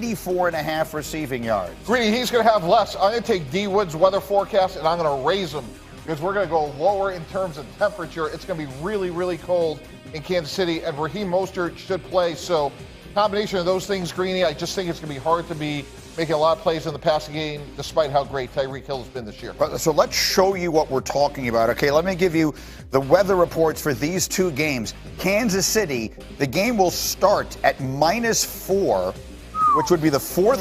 84.5 receiving yards. Greeny, he's going to have less. I'm going to take D. Wood's weather forecast, and I'm going to raise him because we're going to go lower in terms of temperature. It's going to be really, really cold in Kansas City, and Raheem Mostert should play. So combination of those things, Greeny, I just think it's going to be hard to be making a lot of plays in the passing game, despite how great Tyreek Hill has been this year. So let's show you what we're talking about. Okay, let me give you the weather reports for these two games. Kansas City, the game will start at -4, which would be the fourth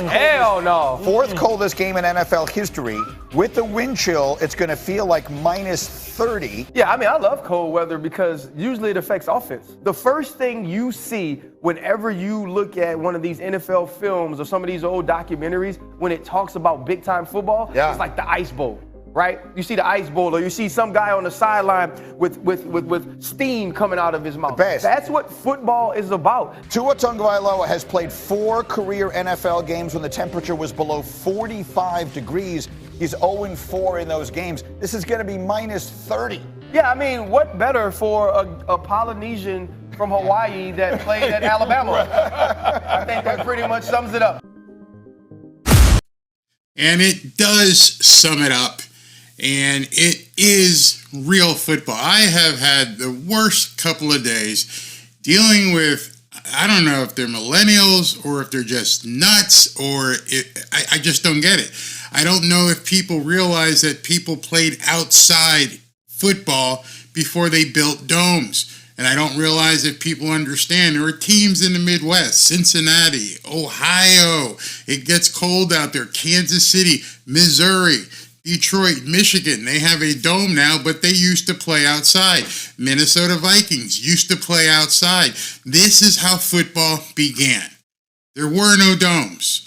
coldest game in NFL history. With the wind chill, it's going to feel like -30. Yeah, I mean, I love cold weather because usually it affects offense. The first thing you see whenever you look at one of these NFL films or some of these old documentaries, when it talks about big-time football, it's like the Ice Bowl. Right? You see the Ice Bowl, or you see some guy on the sideline with steam coming out of his mouth. That's what football is about. Tua Tagovailoa has played 4 career NFL games when the temperature was below 45 degrees. He's 0-4 in those games. This is going to be -30. Yeah, I mean, what better for a Polynesian from Hawaii that played at Alabama? I think that pretty much sums it up. And it does sum it up. And it is real football. I have had the worst couple of days dealing with, I don't know if they're millennials or if they're just nuts, or I just don't get it. I don't know if people realize that people played outside football before they built domes. And I don't realize if people understand there are teams in the Midwest, Cincinnati, Ohio. It gets cold out there. Kansas City, Missouri, Detroit, Michigan, they have a dome now, but they used to play outside. Minnesota Vikings used to play outside. This is how football began. There were no domes.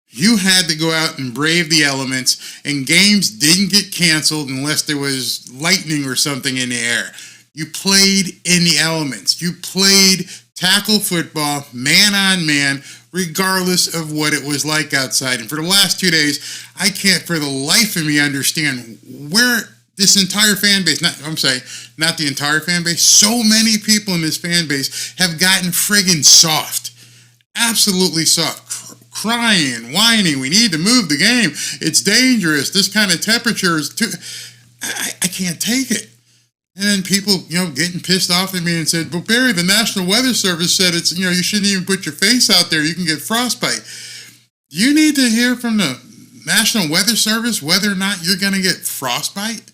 You had to go out and brave the elements, and games didn't get canceled unless there was lightning or something in the air. You played in the elements. You played tackle football, man on man, regardless of what it was like outside. And for the last 2 days, I can't for the life of me understand where this entire fan base, not the entire fan base, so many people in this fan base have gotten friggin' soft. Absolutely soft. Crying, whining, we need to move the game. It's dangerous. This kind of temperature is too... I can't take it. And then people, getting pissed off at me and said, "But Barry, the National Weather Service said it's, you shouldn't even put your face out there. You can get frostbite." Do you need to hear from the National Weather Service whether or not you're going to get frostbite?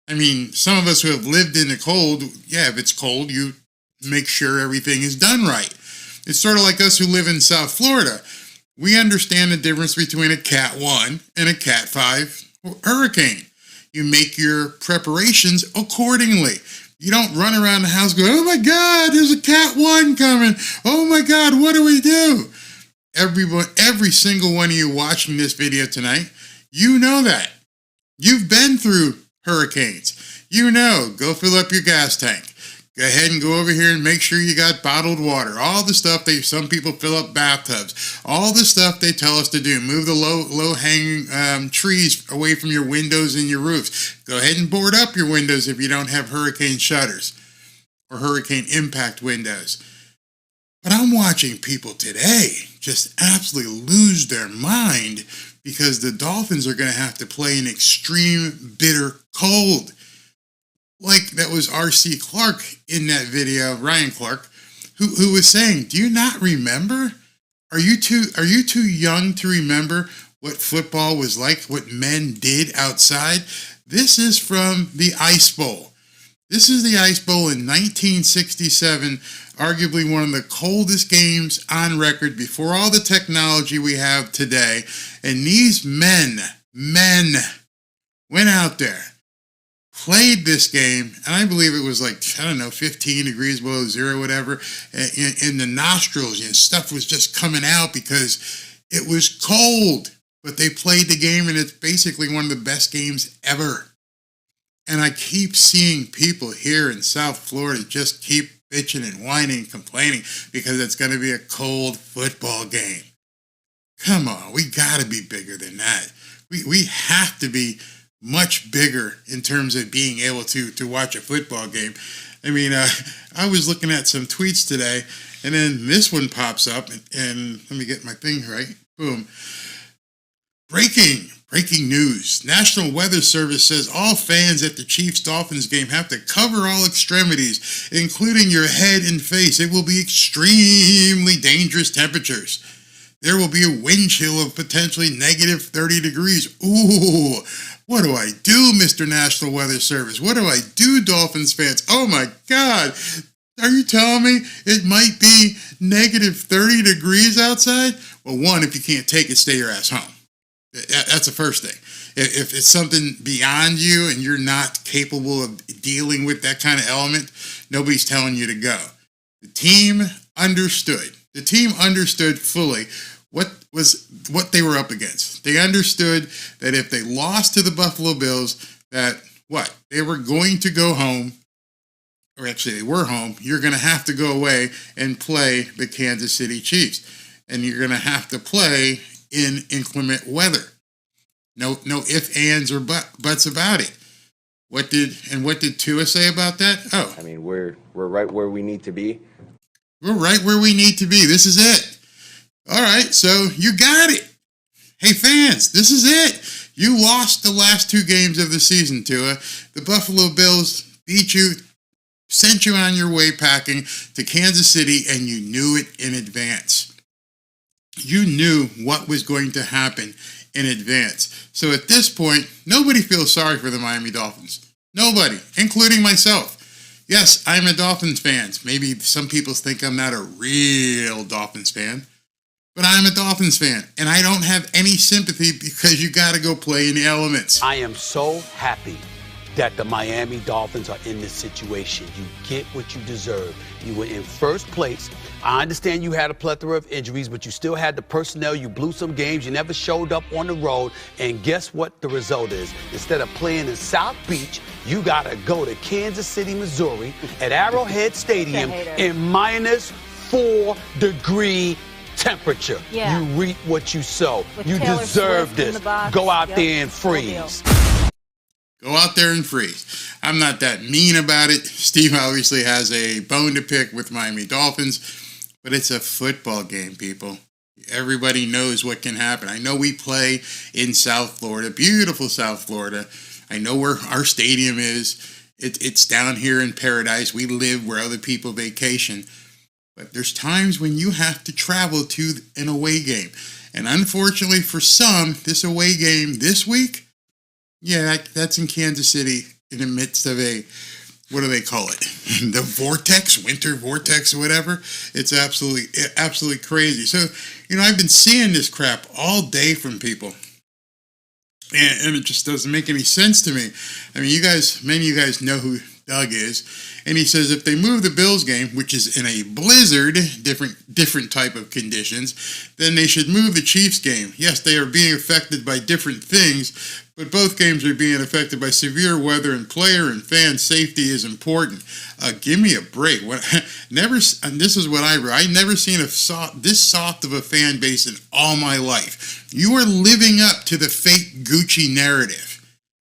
I mean, some of us who have lived in the cold, if it's cold, you make sure everything is done right. It's sort of like us who live in South Florida. We understand the difference between a Cat 1 and a Cat 5 hurricane. You make your preparations accordingly. You don't run around the house going, "Oh my God, there's a Cat 1 coming. Oh my God, what do we do?" Every single one of you watching this video tonight, you know that. You've been through hurricanes. Go fill up your gas tank. Go ahead and go over here and make sure you got bottled water. All the stuff some people fill up bathtubs. All the stuff they tell us to do. Move the low-hanging trees away from your windows and your roofs. Go ahead and board up your windows if you don't have hurricane shutters or hurricane impact windows. But I'm watching people today just absolutely lose their mind because the Dolphins are going to have to play in extreme, bitter cold. Like that was R.C. Clark in that video, Ryan Clark, who was saying, "Do you not remember? Are you too young to remember what football was like, what men did outside?" This is from the Ice Bowl. This is the Ice Bowl in 1967, arguably one of the coldest games on record before all the technology we have today. And these men went out there, played this game, and I believe it was 15 degrees below zero, whatever, in the nostrils, and stuff was just coming out because it was cold. But they played the game, and it's basically one of the best games ever. And I keep seeing people here in South Florida just keep bitching and whining and complaining because it's going to be a cold football game. Come on, we got to be bigger than that. We have to be much bigger in terms of being able to watch a football game. I mean, I was looking at some tweets today, and then this one pops up, and let me get my thing right. Boom. Breaking news. National Weather Service says all fans at the Chiefs-Dolphins game have to cover all extremities, including your head and face. It will be extremely dangerous temperatures. There will be a wind chill of potentially negative 30 degrees. Ooh, what do I do, Mr. National Weather Service? What do I do, Dolphins fans? Oh my God. Are you telling me it might be negative 30 degrees outside? Well, one, if you can't take it, stay your ass home. That's the first thing. If it's something beyond you and you're not capable of dealing with that kind of element, nobody's telling you to go. The team understood. The team understood fully what they were up against. They understood that if they lost to the Buffalo Bills, that they were going to go home, or actually they were home. You're going to have to go away and play the Kansas City Chiefs, and you're going to have to play in inclement weather. No ifs, ands, or buts about it. What did Tua say about that? Oh, I mean, we're right where we need to be. We're right where we need to be. This is it. All right, so you got it. Hey, fans, this is it. You lost the last 2 games of the season, Tua. The Buffalo Bills beat you, sent you on your way packing to Kansas City, and you knew it in advance. You knew what was going to happen in advance. So at this point, nobody feels sorry for the Miami Dolphins. Nobody, including myself. Yes, I'm a Dolphins fan. Maybe some people think I'm not a real Dolphins fan, but I'm a Dolphins fan, and I don't have any sympathy because you got to go play in the elements. I am so happy that the Miami Dolphins are in this situation. You get what you deserve. You were in first place. I understand you had a plethora of injuries, but you still had the personnel. You blew some games. You never showed up on the road. And guess what the result is? Instead of playing in South Beach, you got to go to Kansas City, Missouri at Arrowhead Stadium in minus 4-degree temperature. Yeah. You reap what you sow. With You Taylor deserve Swift in this. the box. Go out Yep. there and Full deal. freeze. Go out there and freeze. I'm not that mean about it. Steve obviously has a bone to pick with Miami Dolphins, but it's a football game, people. Everybody knows what can happen. I know we play in South Florida, beautiful South Florida. I know where our stadium is. It's down here in paradise. We live where other people vacation. But there's times when you have to travel to an away game. And unfortunately for some, this away game this week, yeah, that's in Kansas City in the midst of a, what do they call it? The vortex, winter vortex or whatever. It's absolutely crazy. So, I've been seeing this crap all day from people. And it just doesn't make any sense to me. I mean, many of you guys know who Doug is. And he says if they move the Bills game, which is in a blizzard, different type of conditions, then they should move the Chiefs game. Yes, they are being affected by different things, but both games are being affected by severe weather, and player and fan safety is important. Give me a break. This is what I never seen this soft of a fan base in all my life. You are living up to the fake Gucci narrative.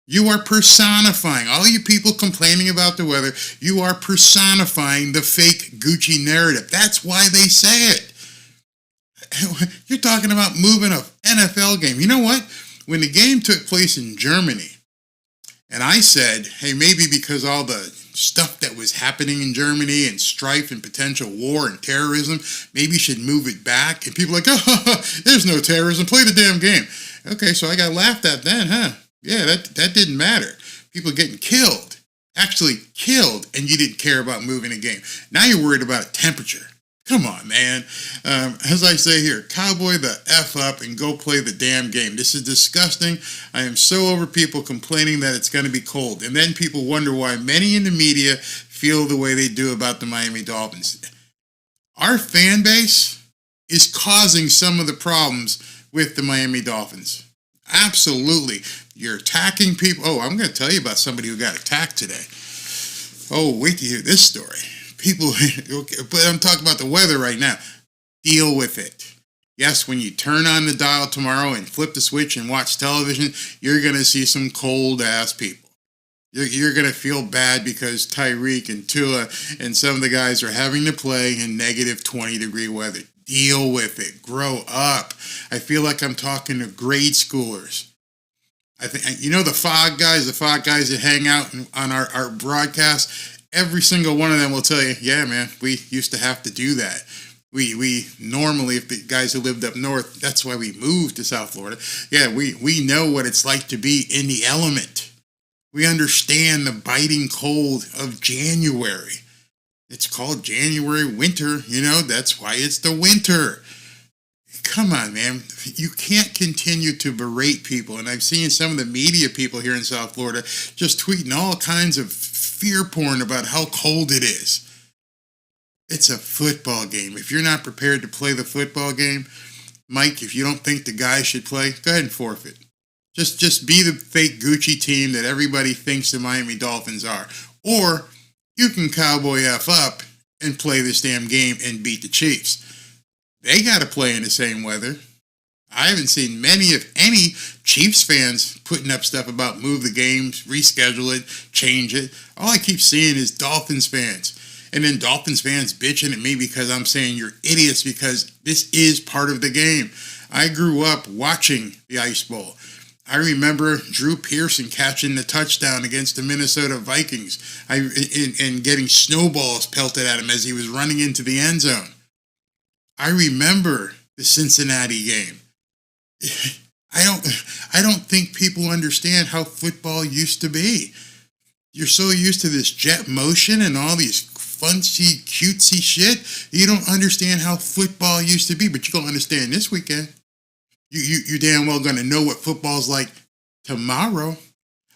You are personifying, all you people complaining about the weather, you are personifying the fake Gucci narrative. That's why they say it. You're talking about moving an NFL game. You know what? When the game took place in Germany, and I said, hey, maybe because all the stuff that was happening in Germany and strife and potential war and terrorism, maybe you should move it back. And people are like, oh, there's no terrorism. Play the damn game. Okay, so I got laughed at then, huh? Yeah, that didn't matter. People getting killed, actually killed, and you didn't care about moving a game. Now you're worried about a temperature. Come on, man. As I say here, cowboy the F up and go play the damn game. This is disgusting. I am so over people complaining that it's going to be cold. And then people wonder why many in the media feel the way they do about the Miami Dolphins. Our fan base is causing some of the problems with the Miami Dolphins. Absolutely. You're attacking people. Oh, I'm going to tell you about somebody who got attacked today. Oh, wait to hear this story. People, okay, but I'm talking about the weather right now. Deal with it. Yes, when you turn on the dial tomorrow and flip the switch and watch television, you're going to see some cold-ass people. You're going to feel bad because Tyreek and Tua and some of the guys are having to play in negative 20-degree weather. Deal with it. Grow up. I feel like I'm talking to grade schoolers. I think, you know, the fog guys that hang out on our broadcast, every single one of them will tell you, yeah, man, we used to have to do that. We normally, if the guys who lived up north, that's why we moved to South Florida. Yeah, we know what it's like to be in the element. We understand the biting cold of January. It's called January winter, you know, that's why it's the winter. Come on, man. You can't continue to berate people. And I've seen some of the media people here in South Florida just tweeting all kinds of fear porn about how cold it is. It's a football game. If you're not prepared to play the football game, Mike, if you don't think the guys should play, go ahead and forfeit. Just be the fake Gucci team that everybody thinks the Miami Dolphins are. Or you can cowboy F up and play this damn game and beat the Chiefs. They got to play in the same weather. I haven't seen many, if any, Chiefs fans putting up stuff about move the game, reschedule it, change it. All I keep seeing is Dolphins fans. And then Dolphins fans bitching at me because I'm saying you're idiots because this is part of the game. I grew up watching the Ice Bowl. I remember Drew Pearson catching the touchdown against the Minnesota Vikings and getting snowballs pelted at him as he was running into the end zone. I remember the Cincinnati game. I don't think people understand how football used to be. You're so used to this jet motion and all these fancy, cutesy shit. You don't understand how football used to be, but you're going to understand this weekend. You damn well going to know what football's like tomorrow.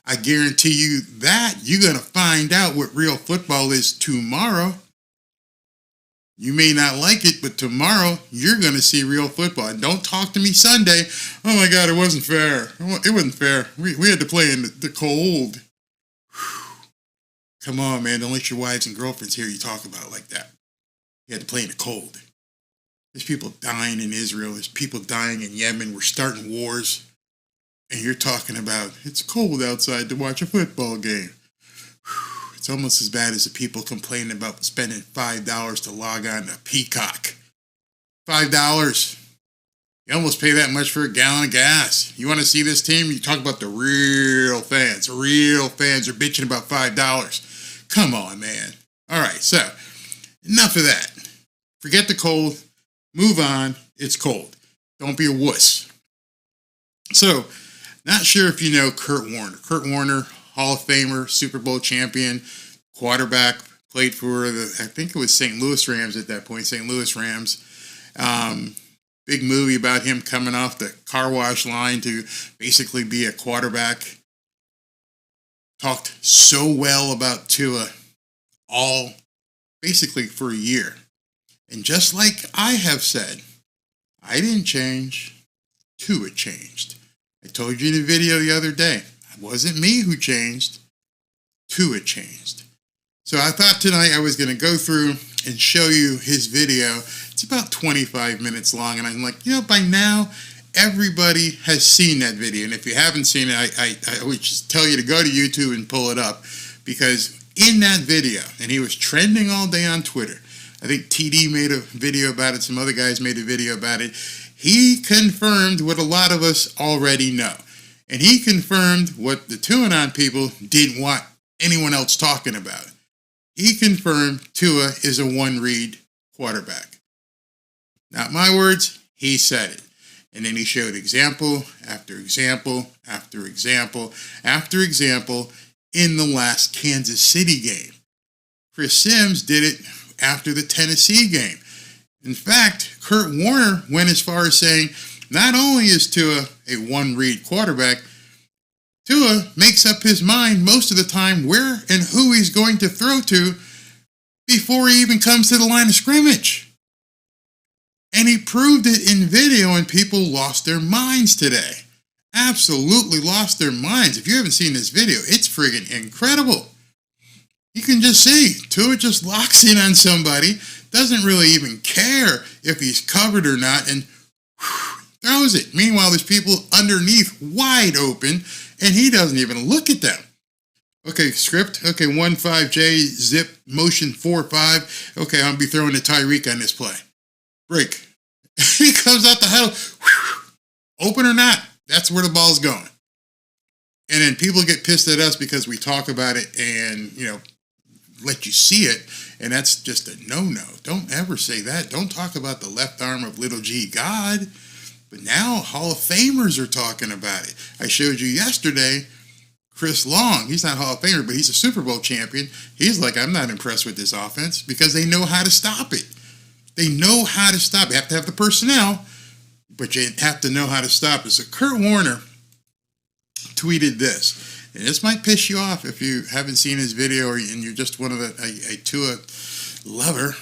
I guarantee you that you're going to find out what real football is tomorrow. You may not like it, but tomorrow you're going to see real football. And don't talk to me Sunday. Oh my God, it wasn't fair. It wasn't fair. We had to play in the cold. Whew. Come on, man. Don't let your wives and girlfriends hear you talk about it like that. You had to play in the cold. There's people dying in Israel. There's people dying in Yemen. We're starting wars. And you're talking about it's cold outside to watch a football game. Whew. It's almost as bad as the people complaining about spending $5 to log on to Peacock. $5. You almost pay that much for a gallon of gas. You want to see this team? You talk about the real fans. The real fans are bitching about $5. Come on, man. All right, so enough of that. Forget the cold. Move on. It's cold. Don't be a wuss. So, not sure if you know Kurt Warner. Kurt Warner, Hall of Famer, Super Bowl champion, quarterback, played for I think it was St. Louis Rams at that point, St. Louis Rams. Big movie about him coming off the car wash line to basically be a quarterback. Talked so well about Tua all basically for a year. And just like I have said, I didn't change, Tua changed. I told you in the video the other day, it wasn't me who changed, Tua changed. So I thought tonight I was going to go through and show you his video. It's about 25 minutes long, and I'm like, by now, everybody has seen that video. And if you haven't seen it, I would just tell you to go to YouTube and pull it up, because in that video, and he was trending all day on Twitter, I think TD made a video about it, some other guys made a video about it, he confirmed what a lot of us already know. And he confirmed what the TuaNon people didn't want anyone else talking about. He confirmed Tua is a one-read quarterback. Not my words, he said it. And then he showed example after example after example after example in the last Kansas City game. Chris Sims did it after the Tennessee game. In fact, Kurt Warner went as far as saying, not only is Tua a one-read quarterback, Tua makes up his mind most of the time where and who he's going to throw to before he even comes to the line of scrimmage. And he proved it in video, and people lost their minds today. Absolutely lost their minds. If you haven't seen this video, it's friggin' incredible. You can just see, Tua just locks in on somebody, doesn't really even care if he's covered or not, and throws it. Meanwhile, there's people underneath wide open, and he doesn't even look at them. Okay, script. Okay, 1-5J, zip, motion 4-5. Okay, I'll be throwing to Tyreek on this play. Break. He comes out the huddle. Whew, open or not, that's where the ball's going. And then people get pissed at us because we talk about it and, let you see it. And that's just a no-no. Don't ever say that. Don't talk about the left arm of little G God. But now Hall of Famers are talking about it. I showed you yesterday, Chris Long. He's not Hall of Famer, but he's a Super Bowl champion. He's like, I'm not impressed with this offense because they know how to stop it. They know how to stop it. You have to have the personnel, but you have to know how to stop it. So Kurt Warner tweeted this. And this might piss you off if you haven't seen his video and you're just one of a Tua lover.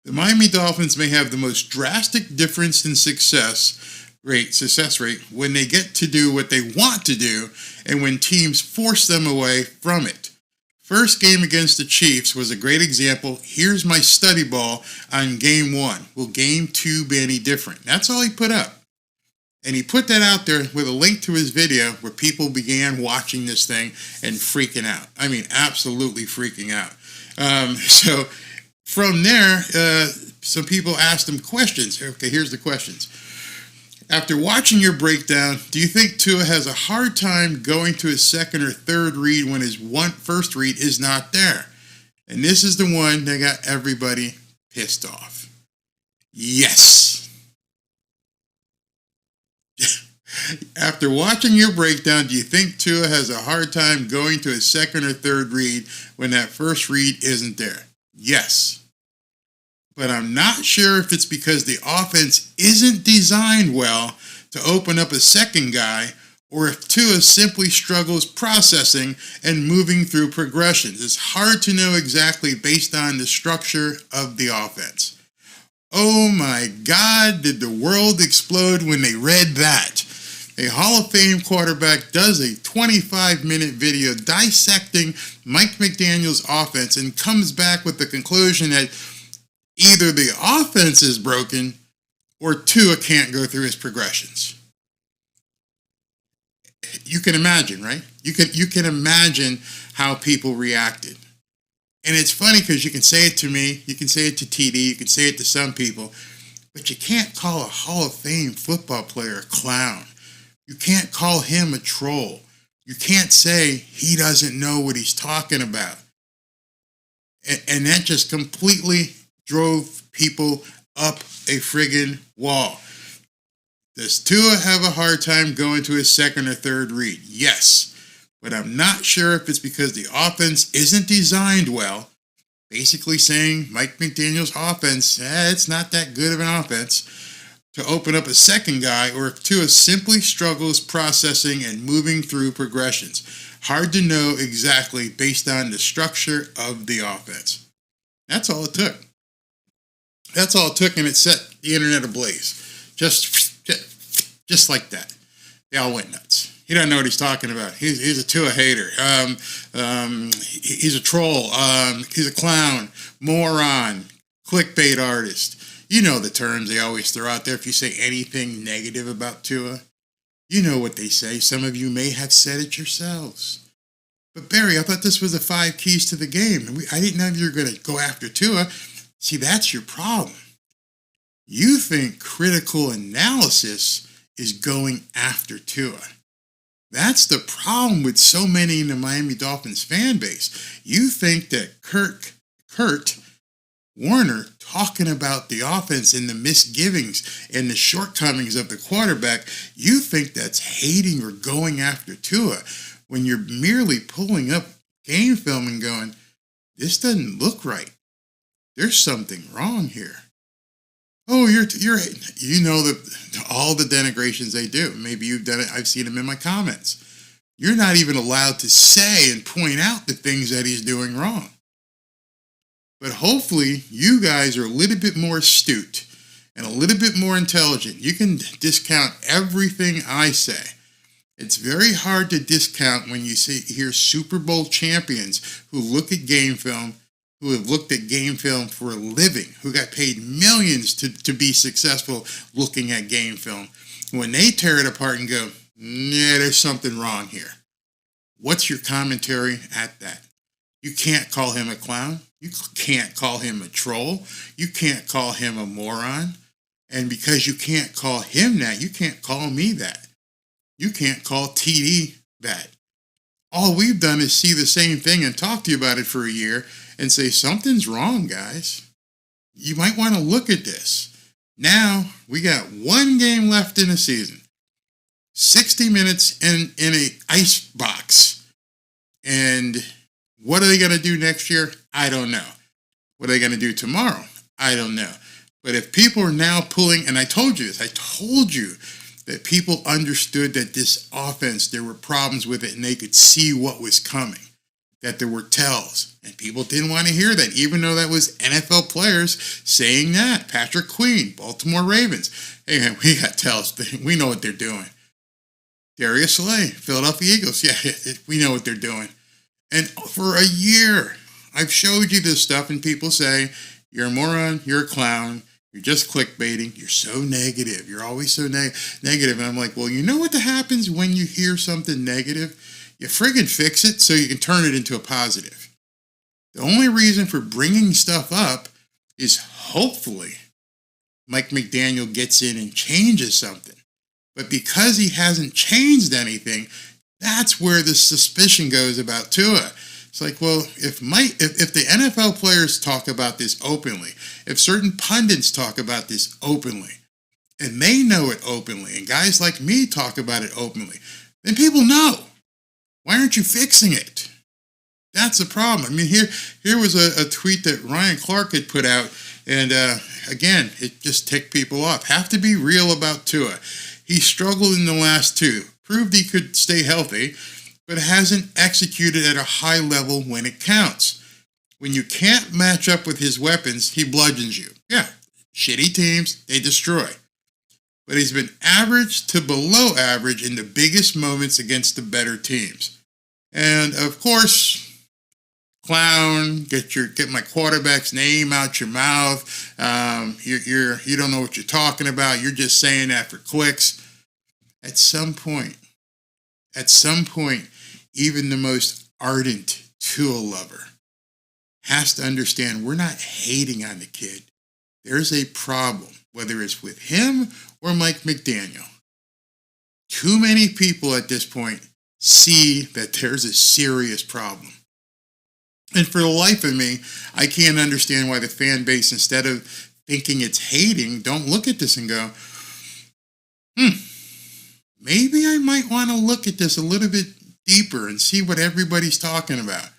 The Miami Dolphins may have the most drastic difference in success rate when they get to do what they want to do and when teams force them away from it. First game against the Chiefs was a great example. Here's my study ball on game 1. Will game 2 be any different? That's all he put up. And he put that out there with a link to his video where people began watching this thing and freaking out. I mean, absolutely freaking out. So from there, some people asked him questions. Okay, here's the questions. After watching your breakdown, do you think Tua has a hard time going to his second or third read when his first read is not there? And this is the one that got everybody pissed off. Yes. After watching your breakdown, do you think Tua has a hard time going to his second or third read when that first read isn't there? Yes. But I'm not sure if it's because the offense isn't designed well to open up a second guy or if Tua simply struggles processing and moving through progressions. It's hard to know exactly based on the structure of the offense. Oh my God, did the world explode when they read that? A Hall of Fame quarterback does a 25-minute video dissecting Mike McDaniel's offense and comes back with the conclusion that either the offense is broken or Tua can't go through his progressions. You can imagine, right? You can imagine how people reacted. And it's funny because you can say it to me, you can say it to TD, you can say it to some people, but you can't call a Hall of Fame football player a clown. You can't call him a troll. You can't say he doesn't know what he's talking about. And that just completely drove people up a friggin' wall. Does Tua have a hard time going to his second or third read? Yes. But I'm not sure if it's because the offense isn't designed well. Basically saying Mike McDaniel's offense, it's not that good of an offense to open up a second guy, or if Tua simply struggles processing and moving through progressions. Hard to know exactly based on the structure of the offense. That's all it took. That's all it took, and it set the internet ablaze. Just like that. They all went nuts. He doesn't know what he's talking about. He's a Tua hater. He's a troll. He's a clown, moron, clickbait artist. You know the terms they always throw out there if you say anything negative about Tua. You know what they say. Some of you may have said it yourselves. But Barry, I thought this was the 5 keys to the game. I didn't know you were going to go after Tua. See, that's your problem. You think critical analysis is going after Tua. That's the problem with so many in the Miami Dolphins fan base. You think that Kurt Warner talking about the offense and the misgivings and the shortcomings of the quarterback, you think that's hating or going after Tua when you're merely pulling up game film and going, this doesn't look right. There's something wrong here. Oh, you know all the denigrations they do. Maybe you've done it. I've seen them in my comments. You're not even allowed to say and point out the things that he's doing wrong. But hopefully you guys are a little bit more astute and a little bit more intelligent. You can discount everything I say. It's very hard to discount when you hear Super Bowl champions who look at game film, who have looked at game film for a living, who got paid millions to be successful looking at game film. When they tear it apart and go, yeah, there's something wrong here. What's your commentary at that? You can't call him a clown. You can't call him a troll. You can't call him a moron. And because you can't call him that, you can't call me that. You can't call TD that. All we've done is see the same thing and talk to you about it for a year and say, something's wrong, guys. You might want to look at this. Now, we got one game left in the season. 60 minutes in a ice box. And what are they going to do next year? I don't know. What are they going to do tomorrow? I don't know. But if people are now pulling, and I told you this, I told you that people understood that this offense, there were problems with it and they could see what was coming, that there were tells. And people didn't want to hear that, even though that was NFL players saying that. Patrick Queen, Baltimore Ravens. Hey, man, we got tells. We know what they're doing. Darius Slay, Philadelphia Eagles. Yeah, we know what they're doing. And for a year, I've showed you this stuff, and people say, you're a moron, you're a clown, you're just clickbaiting, you're so negative, you're always so negative. And I'm like, well, you know what happens when you hear something negative? You friggin' fix it so you can turn it into a positive. The only reason for bringing stuff up is hopefully Mike McDaniel gets in and changes something. But because he hasn't changed anything, that's where the suspicion goes about Tua. It's like, well, if the NFL players talk about this openly, if certain pundits talk about this openly, and they know it openly, and guys like me talk about it openly, then people know. Why aren't you fixing it? That's the problem. I mean, here was a tweet that Ryan Clark had put out, and again, it just ticked people off. Have to be real about Tua. He struggled in the last two, proved he could stay healthy, but hasn't executed at a high level when it counts. When you can't match up with his weapons, he bludgeons you. Yeah, shitty teams, they destroy. But he's been average to below average in the biggest moments against the better teams. And of course, clown, get my quarterback's name out your mouth. You don't know what you're talking about. You're just saying that for clicks. At some point, even the most ardent Tua lover has to understand we're not hating on the kid. There's a problem, whether it's with him or Mike McDaniel. Too many people at this point see that there's a serious problem. And for the life of me, I can't understand why the fan base, instead of thinking it's hating, don't look at this and go, maybe I might want to look at this a little bit deeper and see what everybody's talking about.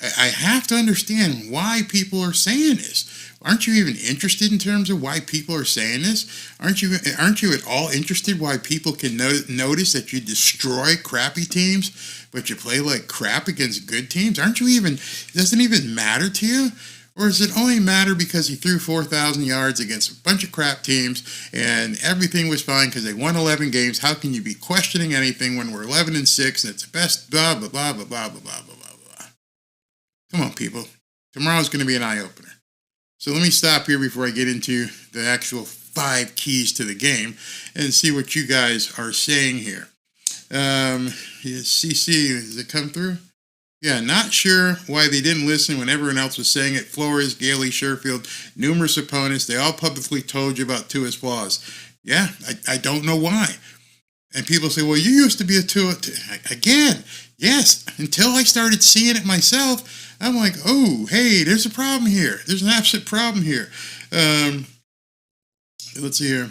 I have to understand why people are saying this. Aren't you even interested in terms of why people are saying this? Aren't you at all interested why people can notice that you destroy crappy teams, but you play like crap against good teams? Doesn't it even matter to you? Or does it only matter because he threw 4,000 yards against a bunch of crap teams and everything was fine because they won 11 games? How can you be questioning anything when we're 11-6 and it's the best, blah, blah, blah, blah, blah, blah, blah, blah, blah. Come on, people. Tomorrow's going to be an eye-opener. So let me stop here before I get into the actual 5 keys to the game and see what you guys are saying here. CC, does it come through? Yeah, not sure why they didn't listen when everyone else was saying it. Flores, Gailey, Sherfield, numerous opponents, they all publicly told you about Tua's flaws. Yeah, I don't know why. And people say, well, you used to be a Tua. Again, yes, until I started seeing it myself, I'm like, oh, hey, there's a problem here. There's an absolute problem here. Let's see here.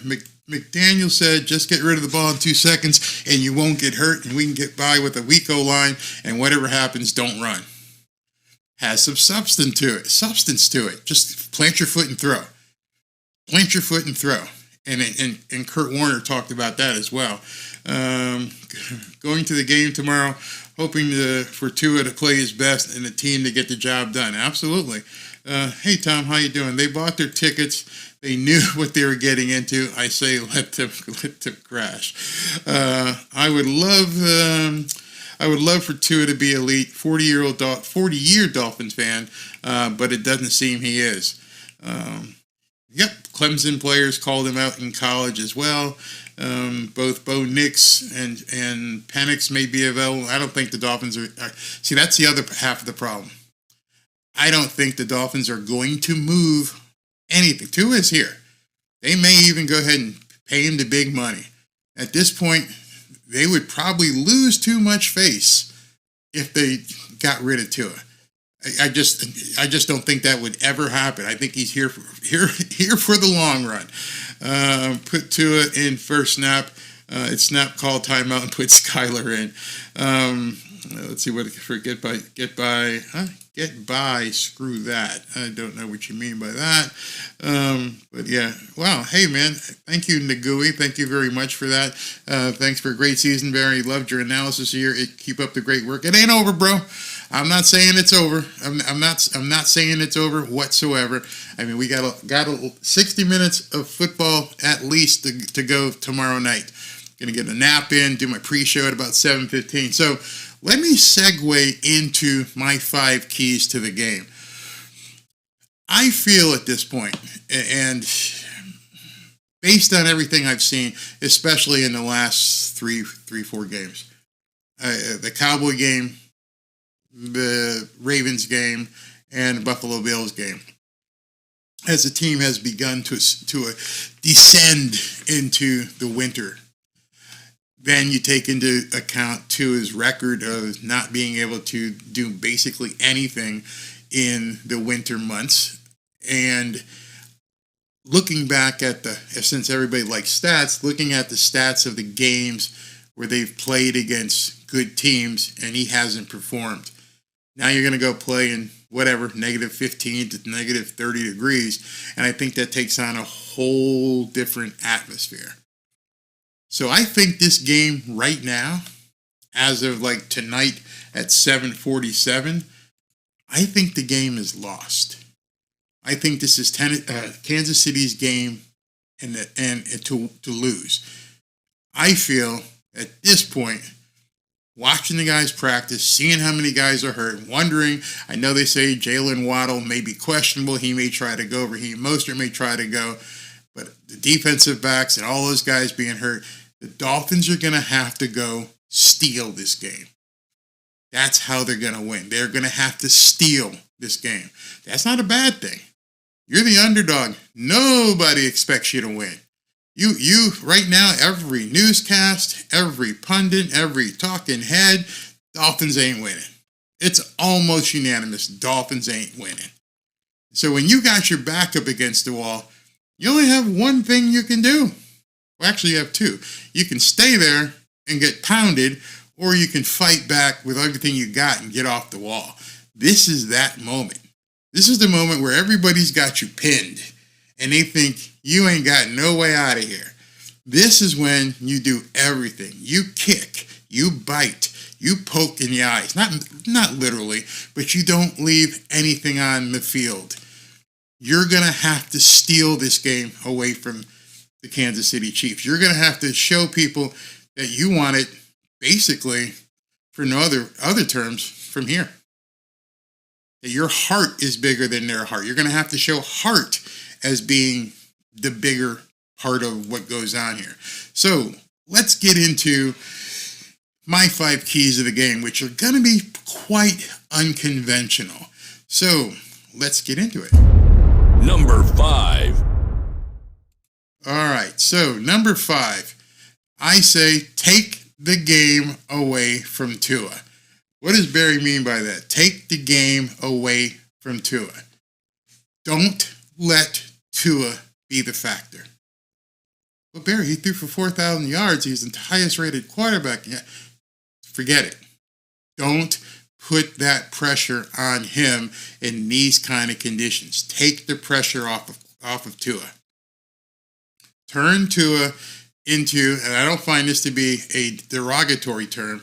McDaniel said, just get rid of the ball in 2 seconds and you won't get hurt and we can get by with a weak O-line and whatever happens, don't run. Has some substance to it. Just plant your foot and throw. Plant your foot and throw. And Kurt Warner talked about that as well. Going to the game tomorrow, hoping for Tua to play his best and the team to get the job done. Absolutely. Hey, Tom, how you doing? They bought their tickets. They knew what they were getting into. I say let them crash. I would love for Tua to be elite, 40-year Dolphins fan, but it doesn't seem he is. Yep, Clemson players called him out in college as well. Both Bo Nix and Penix may be available. I don't think the Dolphins are. See, that's the other half of the problem. I don't think the Dolphins are going to move anything. Tua is here. They may even go ahead and pay him the big money. At this point, they would probably lose too much face if they got rid of Tua. I just don't think that would ever happen. I think he's here for the long run. Put Tua in first snap. It's snap, call timeout, and put Skyler in. Let's see what get by. Screw that. I don't know what you mean by that. But yeah. Wow. Hey man. Thank you, Nagui. Thank you very much for that. Thanks for a great season, Barry. Loved your analysis here. Keep up the great work. It ain't over, bro. I'm not saying it's over. I'm not saying it's over whatsoever. I mean, we got 60 minutes of football at least to go tomorrow night. Gonna get a nap in, do my pre-show at about 7:15. So let me segue into my 5 keys to the game. I feel at this point, and based on everything I've seen, especially in the last 4 games, the Cowboy game, the Ravens game, and the Buffalo Bills game, as the team has begun to descend into the winter. Then you take into account Tua's record of not being able to do basically anything in the winter months. And looking back at since everybody likes stats, looking at the stats of the games where they've played against good teams and he hasn't performed. Now you're going to go play in whatever, negative 15 to negative 30 degrees. And I think that takes on a whole different atmosphere. So I think this game right now, as of like tonight at 7:47, I think the game is lost. I think this is Kansas City's game and to lose. I feel at this point, watching the guys practice, seeing how many guys are hurt, wondering, I know they say Jalen Waddle may be questionable. He may try to go. Raheem Mostert may try to go. But the defensive backs and all those guys being hurt, the Dolphins are going to have to go steal this game. That's how they're going to win. They're going to have to steal this game. That's not a bad thing. You're the underdog. Nobody expects you to win. You right now, every newscast, every pundit, every talking head, Dolphins ain't winning. It's almost unanimous. Dolphins ain't winning. So when you got your back up against the wall, you only have one thing you can do. Well, actually, you have 2. You can stay there and get pounded, or you can fight back with everything you got and get off the wall. This is that moment. This is the moment where everybody's got you pinned, and they think you ain't got no way out of here. This is when you do everything. You kick, you bite, you poke in the eyes. Not literally, but you don't leave anything on the field. You're going to have to steal this game away from the Kansas City Chiefs. You're going to have to show people that you want it, basically, for no other terms, from here. That your heart is bigger than their heart. You're going to have to show heart as being the bigger part of what goes on here. So let's get into my 5 keys of the game, which are going to be quite unconventional. So let's get into it. Number 5. All right, so number 5, I say take the game away from Tua. What does Barry mean by that? Take the game away from Tua. Don't let Tua be the factor. Well, Barry, he threw for 4,000 yards. He's the highest rated quarterback. Yeah, forget it. Don't put that pressure on him in these kind of conditions. Take the pressure off of Tua. Turn Tua into, and I don't find this to be a derogatory term,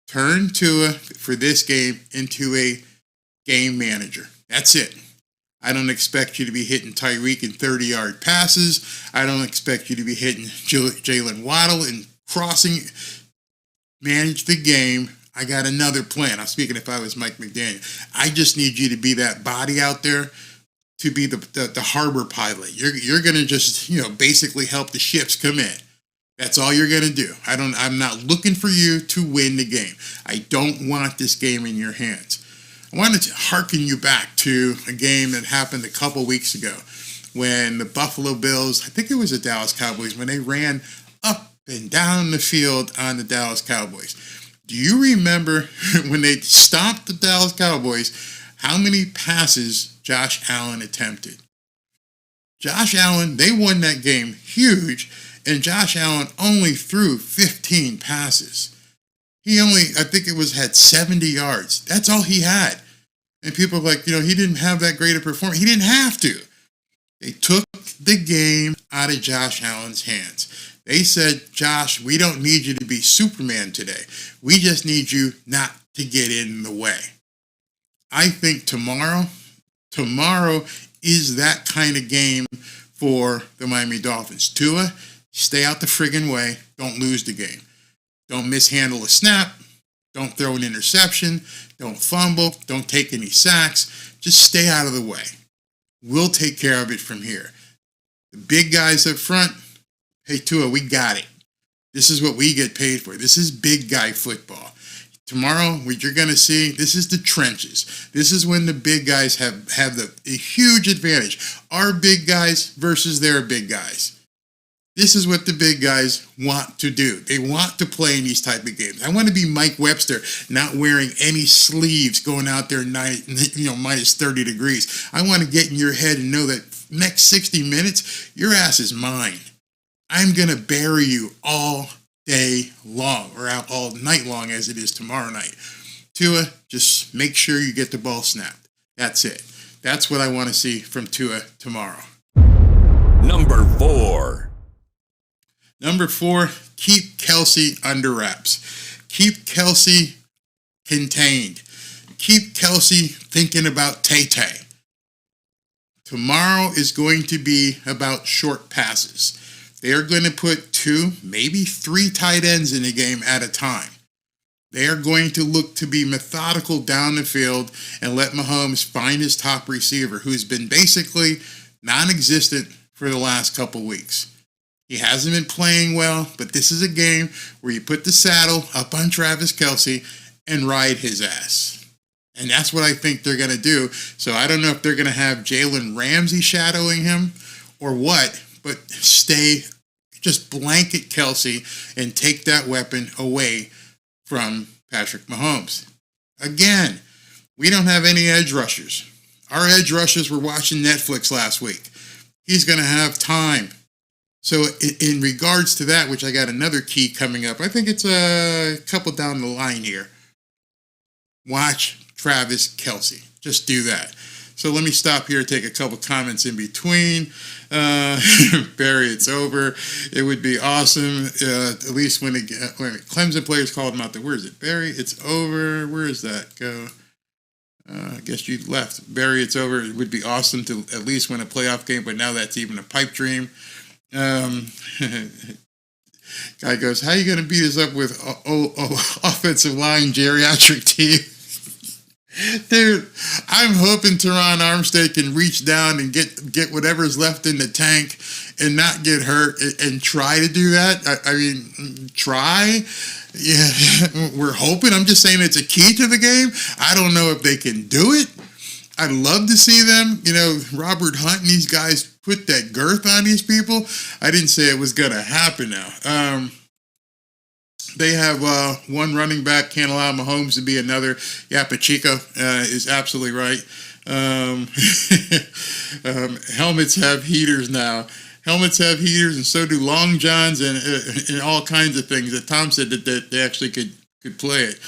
turn Tua for this game into a game manager. That's it. I don't expect you to be hitting Tyreek in 30-yard passes. I don't expect you to be hitting Jalen Waddle and crossing. Manage the game. I got another plan. I'm speaking if I was Mike McDaniel. I just need you to be that body out there, to be the harbor pilot. You're going to just, basically help the ships come in. That's all you're going to do. I'm not looking for you to win the game. I don't want this game in your hands. I wanted to hearken you back to a game that happened a couple weeks ago when the Buffalo Bills, I think it was the Dallas Cowboys, when they ran up and down the field on the Dallas Cowboys. Do you remember when they stopped the Dallas Cowboys, how many passes Josh Allen attempted? Josh Allen, they won that game huge, and Josh Allen only threw 15 passes. He only, I think it was, had 70 yards. That's all he had. And people are like, he didn't have that great a performance. He didn't have to. They took the game out of Josh Allen's hands. They said, Josh, we don't need you to be Superman today. We just need you not to get in the way. I think tomorrow is that kind of game for the Miami Dolphins. Tua, stay out the friggin' way. Don't lose the game. Don't mishandle a snap. Don't throw an interception. Don't fumble. Don't take any sacks. Just stay out of the way. We'll take care of it from here. The big guys up front, hey, Tua, we got it. This is what we get paid for. This is big guy football. Tomorrow, what you're going to see, this is the trenches. This is when the big guys have a huge advantage. Our big guys versus their big guys. This is what the big guys want to do. They want to play in these type of games. I want to be Mike Webster, not wearing any sleeves, going out there minus 30 degrees. I want to get in your head and know that next 60 minutes, your ass is mine. I'm going to bury you all day long, or out all night long as it is tomorrow night. Tua, just make sure you get the ball snapped. That's it. That's what I want to see from Tua tomorrow. Number 4. Number 4, keep Kelsey under wraps. Keep Kelsey contained. Keep Kelsey thinking about Tay-Tay. Tomorrow is going to be about short passes. They are going to put 2, maybe 3 tight ends in the game at a time. They are going to look to be methodical down the field and let Mahomes find his top receiver, who's been basically non-existent for the last couple weeks. He hasn't been playing well, but this is a game where you put the saddle up on Travis Kelce and ride his ass. And that's what I think they're going to do. So I don't know if they're going to have Jalen Ramsey shadowing him or what, but just blanket Kelce and take that weapon away from Patrick Mahomes. Again, we don't have any edge rushers. Our edge rushers were watching Netflix last week. He's going to have time. So in regards to that, which I got another key coming up, I think it's a couple down the line here. Watch Travis Kelce. Just do that. So let me stop here, take a couple comments in between. Barry, it's over. It would be awesome, at least when Clemson players called him out there. Where is it? Barry, it's over. Where is that? Go. I guess you left. Barry, it's over. It would be awesome to at least win a playoff game, but now that's even a pipe dream. Guy goes, how are you going to beat us up with offensive line geriatric team? Dude, I'm hoping Teron Armstead can reach down and get whatever's left in the tank and not get hurt and try to do that. I mean, try. Yeah, we're hoping. I'm just saying it's a key to the game. I don't know if they can do it. I'd love to see them, Robert Hunt and these guys put that girth on these people. I didn't say it was going to happen now. They have one running back, can't allow Mahomes to be another. Yeah, Pacheco is absolutely right. Helmets have heaters now. Helmets have heaters, and so do long johns and all kinds of things. That Tom said that they actually could play it.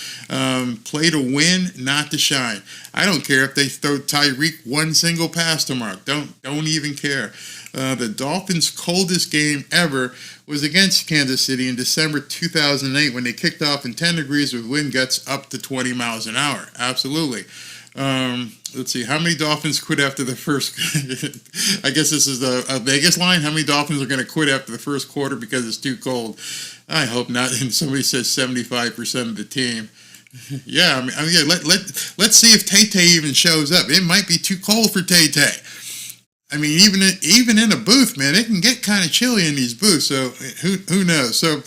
Play to win, not to shine. I don't care if they throw Tyreek one single pass tomorrow. Don't even care. The Dolphins' coldest game ever was against Kansas City in December 2008 when they kicked off in 10 degrees with wind gusts up to 20 miles an hour. Absolutely. Let's see. How many Dolphins quit after the first? I guess this is a Vegas line. How many Dolphins are going to quit after the first quarter because it's too cold? I hope not. And somebody says 75% of the team. Yeah, I mean, let's see if Tay-Tay even shows up. It might be too cold for Tay-Tay. I mean, even in a booth, man, it can get kind of chilly in these booths. So who knows? So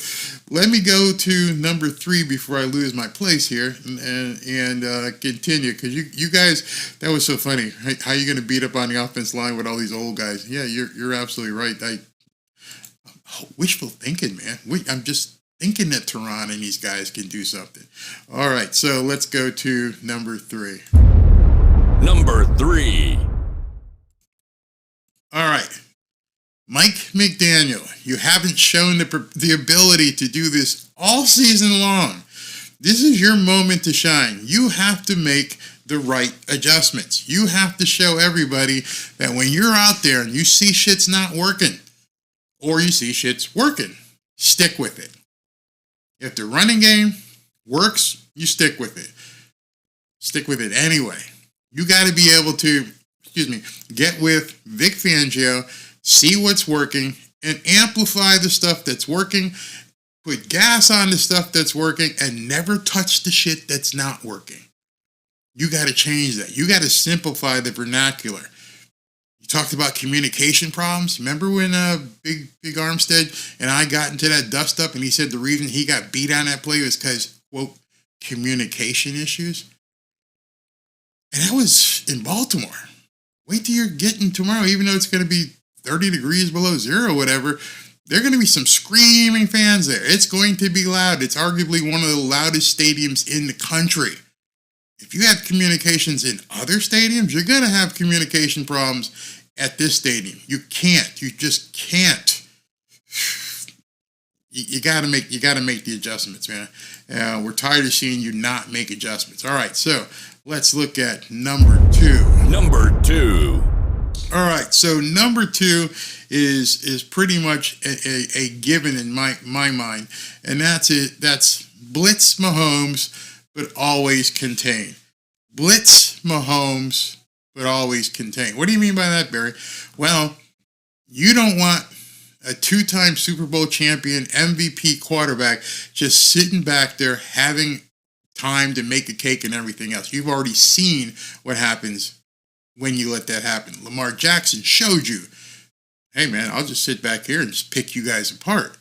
let me go to number 3 before I lose my place here and continue, because you guys, that was so funny. How you going to beat up on the offense line with all these old guys? Yeah, you're absolutely right. Wishful thinking, man. I'm just thinking that Tehran and these guys can do something. All right, so let's go to number 3. Number 3. All right, Mike McDaniel, you haven't shown the ability to do this all season long. This is your moment to shine. You have to make the right adjustments. You have to show everybody that when you're out there and you see shit's not working, or you see shit's working, stick with it. If the running game works, you stick with it. Stick with it anyway. You got to be able to, get with Vic Fangio, see what's working, and amplify the stuff that's working, put gas on the stuff that's working, and never touch the shit that's not working. You got to change that. You got to simplify the vernacular. You talked about communication problems. Remember when Big Armstead and I got into that dust up, and he said the reason he got beat on that play was because, quote, communication issues? And that was in Baltimore. Wait till you're getting tomorrow, even though it's going to be 30 degrees below zero or whatever, there are going to be some screaming fans there. It's going to be loud. It's arguably one of the loudest stadiums in the country. If you have communications in other stadiums, you're going to have communication problems at this stadium. You can't. You just can't. You got to make the adjustments, man. We're tired of seeing you not make adjustments. All right, so let's look at number 2. Number 2. All right, so number 2 is pretty much a given in my mind, and that's it. That's blitz Mahomes, but always contain. Blitz Mahomes, but always contain. What do you mean by that, Barry? Well, you don't want a 2-time Super Bowl champion MVP quarterback just sitting back there having time to make a cake and everything else. You've already seen what happens when you let that happen. Lamar Jackson showed you, hey man, I'll just sit back here and just pick you guys apart.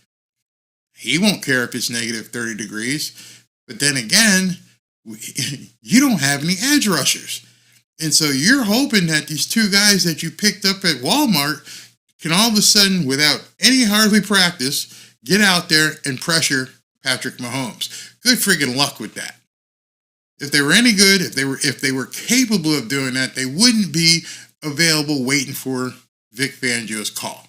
He won't care if it's negative 30 degrees. But then again, you don't have any edge rushers. And so you're hoping that these 2 guys that you picked up at Walmart can all of a sudden, without any hardly practice, get out there and pressure Patrick Mahomes. Good friggin' luck with that. If they were any good, if they were capable of doing that, they wouldn't be available waiting for Vic Fangio's call.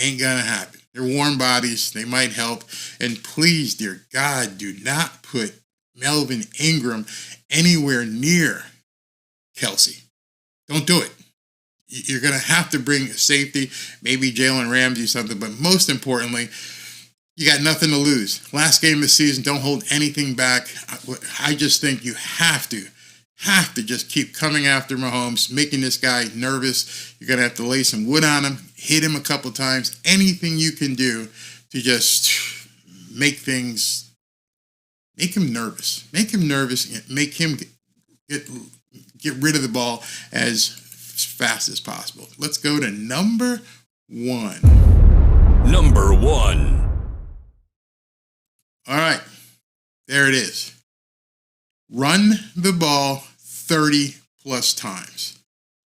Ain't gonna happen. They're warm bodies. They might help. And please, dear God, do not put Melvin Ingram anywhere near Kelsey. Don't do it. You're going to have to bring safety, maybe Jalen Ramsey something, but most importantly, you got nothing to lose. Last game of the season, don't hold anything back. I just think you have to just keep coming after Mahomes, making this guy nervous. You're going to have to lay some wood on him, hit him a couple times, anything you can do to just make him nervous, make him get rid of the ball as fast as possible. Let's go to number 1. Number 1. All right, there it is. Run the ball 30 plus times.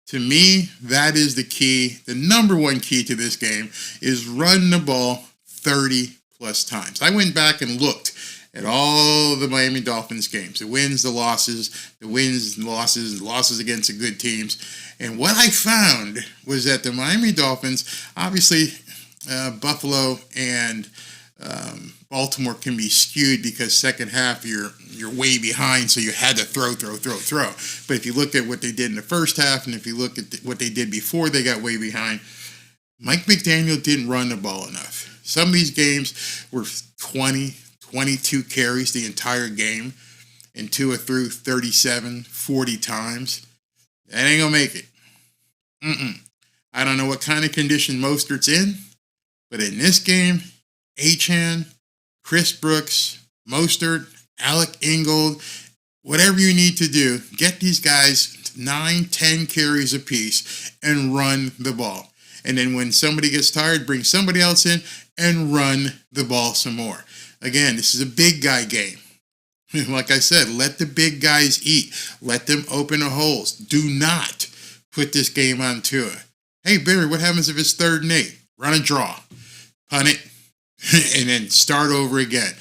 To me, that is the key. The number 1 key to this game is run the ball 30 plus times. I went back and looked at all the Miami Dolphins games, the wins, the losses, the losses against the good teams. And what I found was that the Miami Dolphins, obviously Buffalo and Baltimore can be skewed because second half you're way behind, so you had to throw. But if you look at what they did in the first half, and if you look at what they did before they got way behind, Mike McDaniel didn't run the ball enough. Some of these games were 20, 22 carries the entire game, and Tua threw 37, 40 times. That ain't gonna make it. I don't know what kind of condition Mostert's in, but in this game, Achane, Chris Brooks, Mostert, Alec Ingold, Whatever you need to do, get these guys 9, 10 carries apiece and run the ball. And then when somebody gets tired, bring somebody else in and run the ball some more. Again, this is a big guy game. Like I said, let the big guys eat. Let them open the holes. Do not put this game on Tua. Hey, Barry, what happens if it's 3rd and 8? Run a draw. Punt it, and then start over again.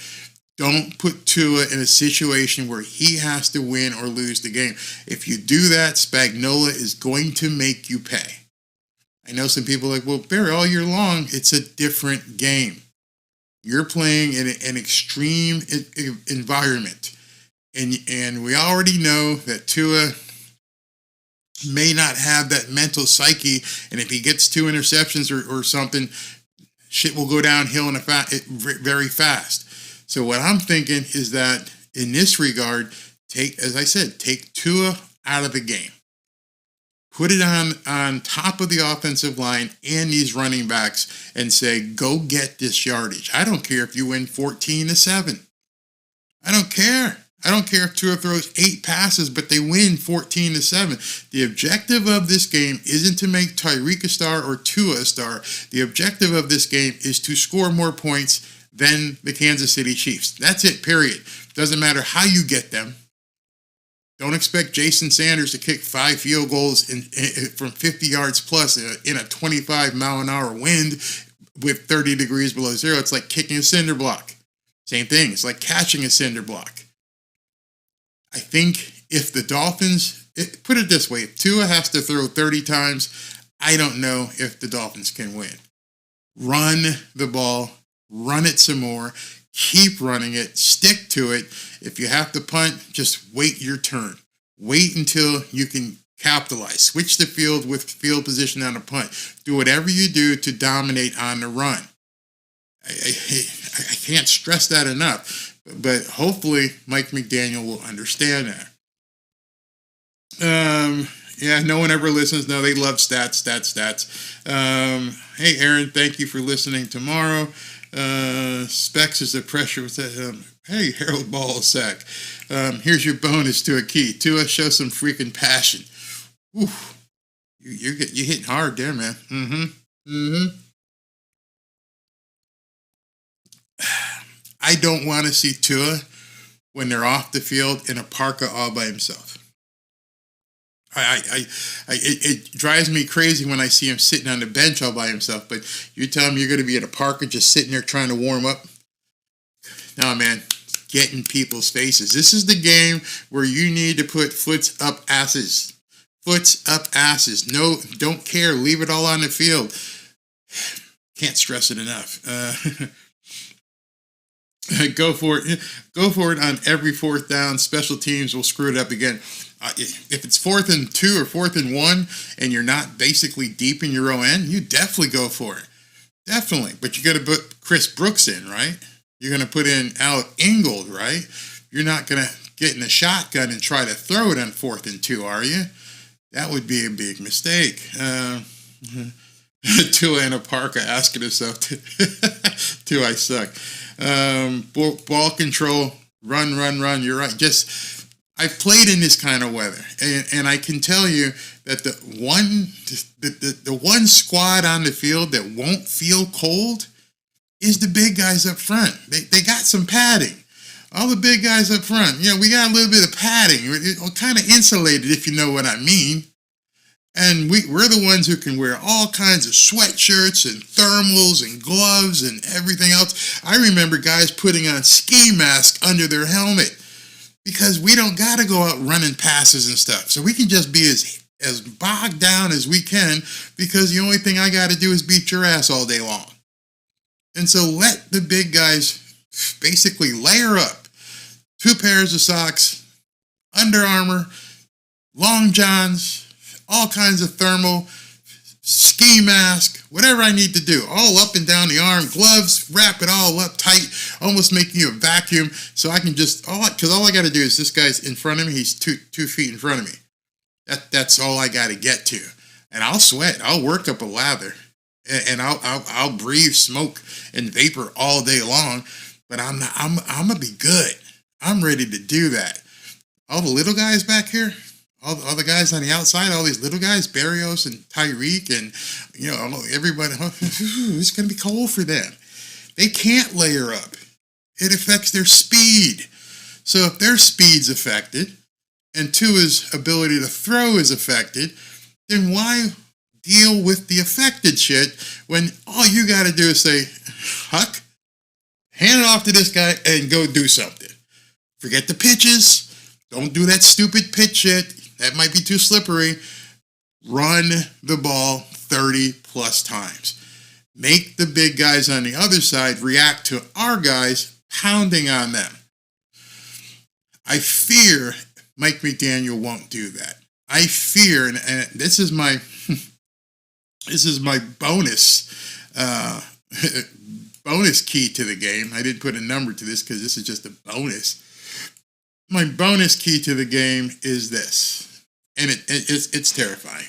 Don't put Tua in a situation where he has to win or lose the game. If you do that, Spagnuolo is going to make you pay. I know some people are like, well, Barry, all year long, it's a different game. You're playing in an extreme environment. And we already know that Tua may not have that mental psyche. And if he gets 2 interceptions or something, shit will go downhill very fast. So what I'm thinking is that in this regard, take Tua out of the game. Put it on top of the offensive line and these running backs and say, go get this yardage. I don't care if you win 14-7. I don't care. I don't care if Tua throws 8 passes, but they win 14-7. The objective of this game isn't to make Tyreek a star or Tua a star. The objective of this game is to score more points than the Kansas City Chiefs. That's it, period. Doesn't matter how you get them. Don't expect Jason Sanders to kick 5 field goals from 50 yards plus in a 25-mile-an-hour wind with 30 degrees below zero. It's like kicking a cinder block. Same thing. It's like catching a cinder block. I think if the Dolphins, put it this way, if Tua has to throw 30 times, I don't know if the Dolphins can win. Run the ball, run it some more, keep running it, stick to it. If you have to punt, just wait your turn. Wait until you can capitalize. Switch the field with field position on a punt. Do whatever you do to dominate on the run. I can't stress that enough. But hopefully Mike McDaniel will understand that. Yeah, no one ever listens. No, they love stats. Hey, Aaron, thank you for listening tomorrow. Specs is the pressure with that. Hey, Harold Ballsack. Here's your bonus to a key. Tua, show some freaking passion. Oof. You're hitting hard there, man. I don't want to see Tua when they're off the field in a parka all by himself. It drives me crazy when I see him sitting on the bench all by himself. But you tell him you're going to be at a parka just sitting there trying to warm up. No, man, get in people's faces. This is the game where you need to put foots up asses. Foots up asses. No, don't care. Leave it all on the field. Can't stress it enough. Go for it. Go for it on every 4th down. Special teams will screw it up again. If it's 4th and 2 or 4th and 1 and you're not basically deep in your own end, you definitely go for it. Definitely. But you got to put Chris Brooks in, right? You're going to put in Alec Ingold, right? You're not going to get in a shotgun and try to throw it on 4th and 2, are you? That would be a big mistake. Tua in a parka asking himself, do I suck? Ball control, run. You're right. I've played in this kind of weather, and I can tell you that the one squad on the field that won't feel cold is the big guys up front. They got some padding. All the big guys up front, we got a little bit of padding. We're kind of insulated, if you know what I mean. And we're the ones who can wear all kinds of sweatshirts and thermals and gloves and everything else. I remember guys putting on ski masks under their helmet because we don't got to go out running passes and stuff. So we can just be as bogged down as we can because the only thing I got to do is beat your ass all day long. And so let the big guys basically layer up 2 pairs of socks, Under Armour, long johns, all kinds of thermal, ski mask, whatever I need to do, all up and down the arm, gloves, wrap it all up tight, almost making you a vacuum, so I can because all I got to do is this guy's in front of me, he's 2 feet in front of me. That's all I got to get to, and I'll sweat, I'll work up a lather, and I'll breathe smoke and vapor all day long, but I'm gonna be good. I'm ready to do that. all the little guys back here, all the guys on the outside, all these little guys, Barrios and Tyreek and, everybody, it's going to be cold for them. They can't layer up. It affects their speed. So if their speed's affected and Tua's ability to throw is affected, then why deal with the affected shit when all you got to do is say, Huck, hand it off to this guy and go do something. Forget the pitches. Don't do that stupid pitch shit. That might be too slippery. Run the ball 30 plus times. Make the big guys on the other side react to our guys pounding on them. I fear Mike McDaniel won't do that. I fear, and this is my bonus bonus key to the game. I didn't put a number to this because this is just a bonus. My bonus key to the game is this, and it's terrifying.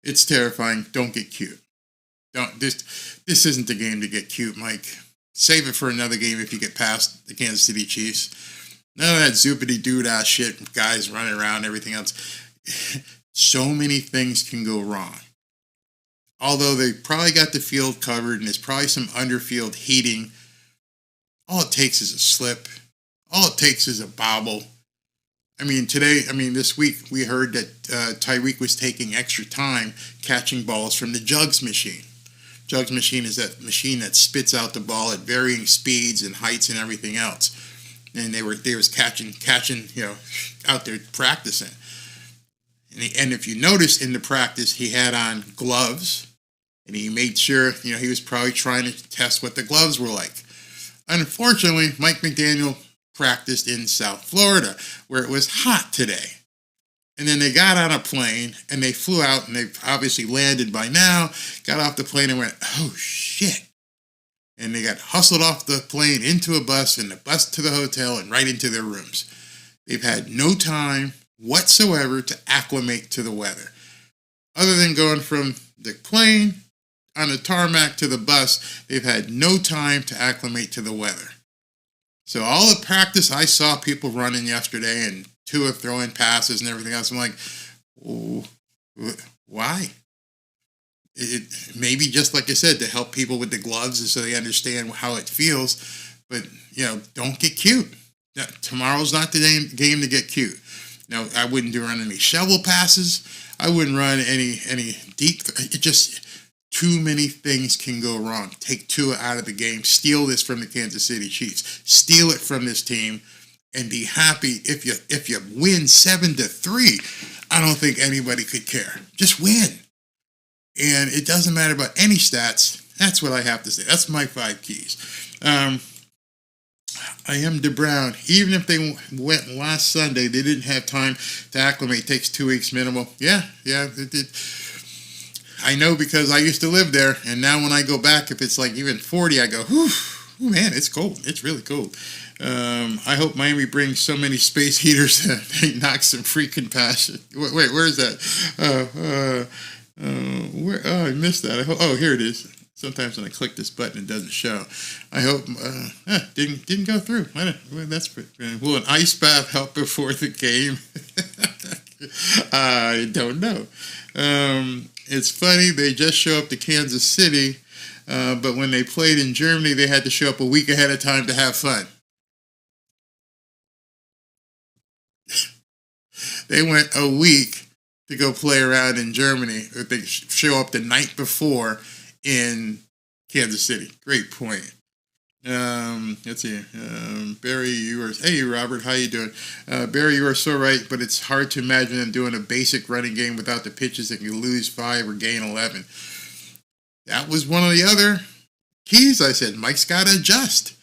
It's terrifying. Don't get cute. This isn't the game to get cute, Mike. Save it for another game if you get past the Kansas City Chiefs. None of that zoopity-doo-dah shit, guys running around, everything else. So many things can go wrong. Although they probably got the field covered and there's probably some underfield heating, all it takes is a slip. All it takes is a bobble. This week we heard that Tyreek was taking extra time catching balls from the jugs machine. Jugs machine is that machine that spits out the ball at varying speeds and heights and everything else. And they was catching, out there practicing. And if you notice in the practice, he had on gloves, and he made sure, he was probably trying to test what the gloves were like. Unfortunately, Mike McDaniel practiced in South Florida, where it was hot today. And then they got on a plane, and they flew out, and they obviously landed by now, got off the plane and went, oh, shit. And they got hustled off the plane into a bus, and the bus to the hotel, and right into their rooms. They've had no time whatsoever to acclimate to the weather. Other than going from the plane on the tarmac to the bus, they've had no time to acclimate to the weather. So all the practice I saw people running yesterday and Tua throwing passes and everything else, I'm like, oh, why? It maybe just like I said, to help people with the gloves so they understand how it feels. But, don't get cute. Tomorrow's not the game to get cute. Now, I wouldn't run any shovel passes. I wouldn't run any deep. It just, too many things can go wrong. Take Tua out of the game. Steal this from the Kansas City Chiefs. Steal it from this team, and be happy if you win 7-3. I don't think anybody could care. Just win, and it doesn't matter about any stats. That's what I have to say. That's my 5 keys. I am DeBrown. Even if they went last Sunday, they didn't have time to acclimate. It takes 2 weeks minimal. Yeah, it did. I know because I used to live there, and now when I go back, if it's like even 40, I go, whew, man, it's cold. It's really cold. I hope Miami brings so many space heaters that they knock some freaking passion. Wait, where's that? Where? Oh, I missed that. Here it is. Sometimes when I click this button, it doesn't show. I hope didn't go through. Will an ice bath help before the game? I don't know. It's funny, they just show up to Kansas City, but when they played in Germany, they had to show up a week ahead of time to have fun. They went a week to go play around in Germany. They show up the night before in Kansas City. Great point. Let's see. Barry, hey Robert, how you doing? Barry, you are so right, but it's hard to imagine them doing a basic running game without the pitches that can lose 5 or gain 11. That was one of the other keys. I said, Mike's got to adjust.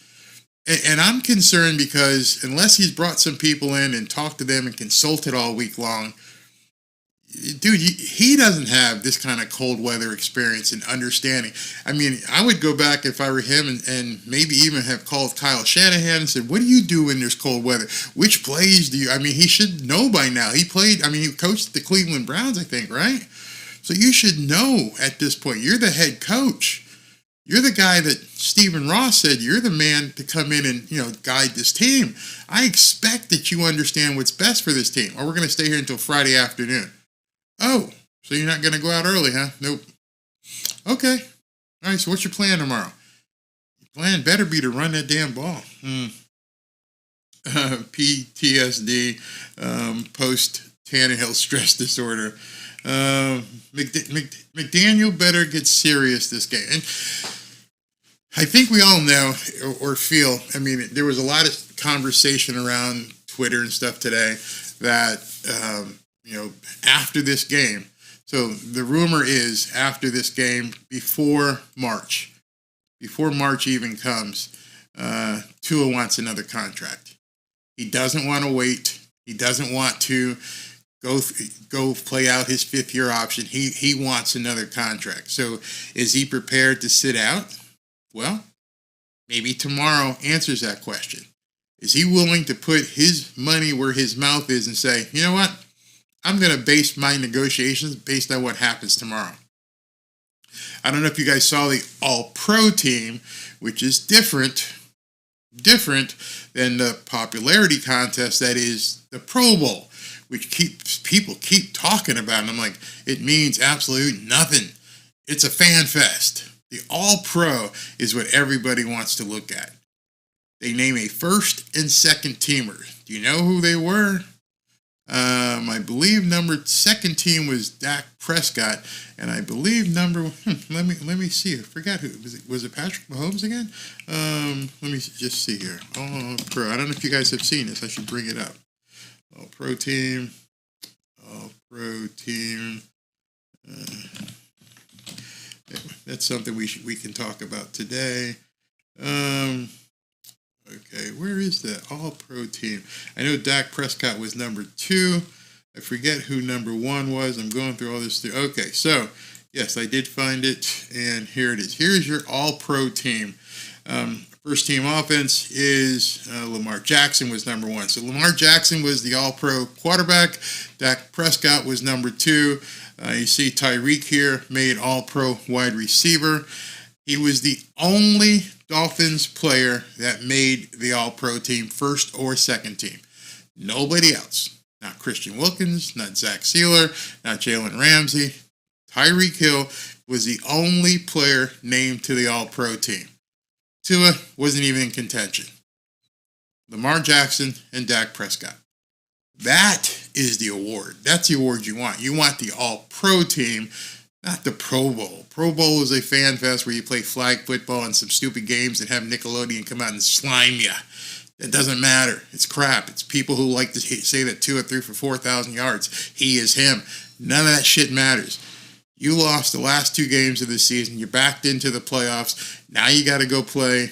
And I'm concerned because unless he's brought some people in and talked to them and consulted all week long, dude, he doesn't have this kind of cold weather experience and understanding. I mean, I would go back if I were him and maybe even have called Kyle Shanahan and said, what do you do when there's cold weather? Which plays do you, he should know by now. He coached the Cleveland Browns, I think, right? So you should know at this point. You're the head coach. You're the guy that Stephen Ross said, you're the man to come in and, guide this team. I expect that you understand what's best for this team, or we're going to stay here until Friday afternoon. Oh, so you're not going to go out early, huh? Nope. Okay. All right, so what's your plan tomorrow? Your plan better be to run that damn ball. PTSD, post-Tannehill stress disorder. McDaniel better get serious this game. And I think we all know or feel, there was a lot of conversation around Twitter and stuff today that, after this game, so the rumor is after this game, before March even comes, Tua wants another contract. He doesn't want to wait. He doesn't want to go play out his fifth-year option. He wants another contract. So is he prepared to sit out? Well, maybe tomorrow answers that question. Is he willing to put his money where his mouth is and say, you know what? I'm going to base my negotiations based on what happens tomorrow. I don't know if you guys saw the All-Pro team, which is different than the popularity contest that is the Pro Bowl, which people keep talking about. And I'm like, it means absolutely nothing. It's a fan fest. The All-Pro is what everybody wants to look at. They name a first and second teamer. Do you know who they were? I believe second team was Dak Prescott, and I believe let me see. I forgot who was it Patrick Mahomes again? Let me just see here. All-Pro. I don't know if you guys have seen this. I should bring it up. All-Pro team. That's something we can talk about today. Okay, where is that All-Pro team? I know Dak Prescott was number 2. I forget who number 1 was. I'm going through all this. Okay, so, yes, I did find it, and here it is. Here's your All-Pro team. First team offense is Lamar Jackson was number 1. So Lamar Jackson was the All-Pro quarterback. Dak Prescott was number 2. You see Tyreek here made All-Pro wide receiver. He was the only Dolphins player that made the All-Pro team, first or second team. Nobody else. Not Christian Wilkins, not Zach Sealer, not Jalen Ramsey. Tyreek Hill was the only player named to the All-Pro team. Tua wasn't even in contention. Lamar Jackson and Dak Prescott. That is the award. That's the award you want. You want the All-Pro team, not the Pro Bowl. Pro Bowl is a fan fest where you play flag football and some stupid games and have Nickelodeon come out and slime you. It doesn't matter. It's crap. It's people who like to say that Tua threw for 4,000 yards. He is him. None of that shit matters. You lost the last 2 games of the season. You're backed into the playoffs. Now you got to go play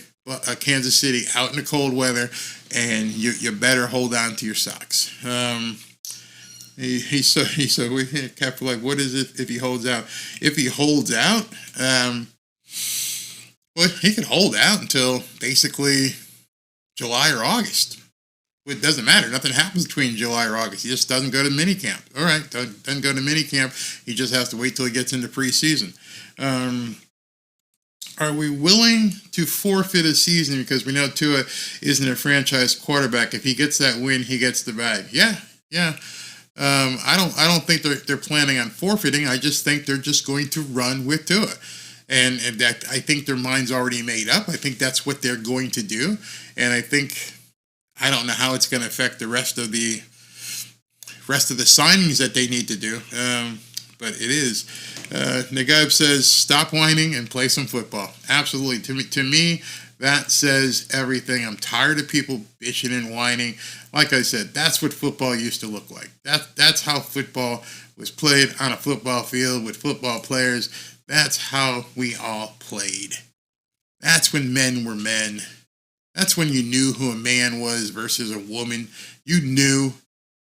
Kansas City out in the cold weather, and you better hold on to your socks. He's so we kept like, what is it if he holds out? If he holds out, well, he could hold out until basically July or August. It doesn't matter. Nothing happens between July or August. He just doesn't go to minicamp. All right, doesn't go to minicamp. He just has to wait till he gets into preseason. Are we willing to forfeit a season because we know Tua isn't a franchise quarterback? If he gets that win, he gets the bag. Yeah. I don't think they're planning on forfeiting. I just think they're just going to run with Tua. And that I think their mind's already made up. I think that's what they're going to do. And I don't know how it's going to affect the rest of the signings that they need to do. But it is. Nagib says, stop whining and play some football. Absolutely. To me, that says everything. I'm tired of people bitching and whining. Like I said, that's what football used to look like. That's how football was played on a football field with football players. That's how we all played. That's when men were men. That's when you knew who a man was versus a woman. You knew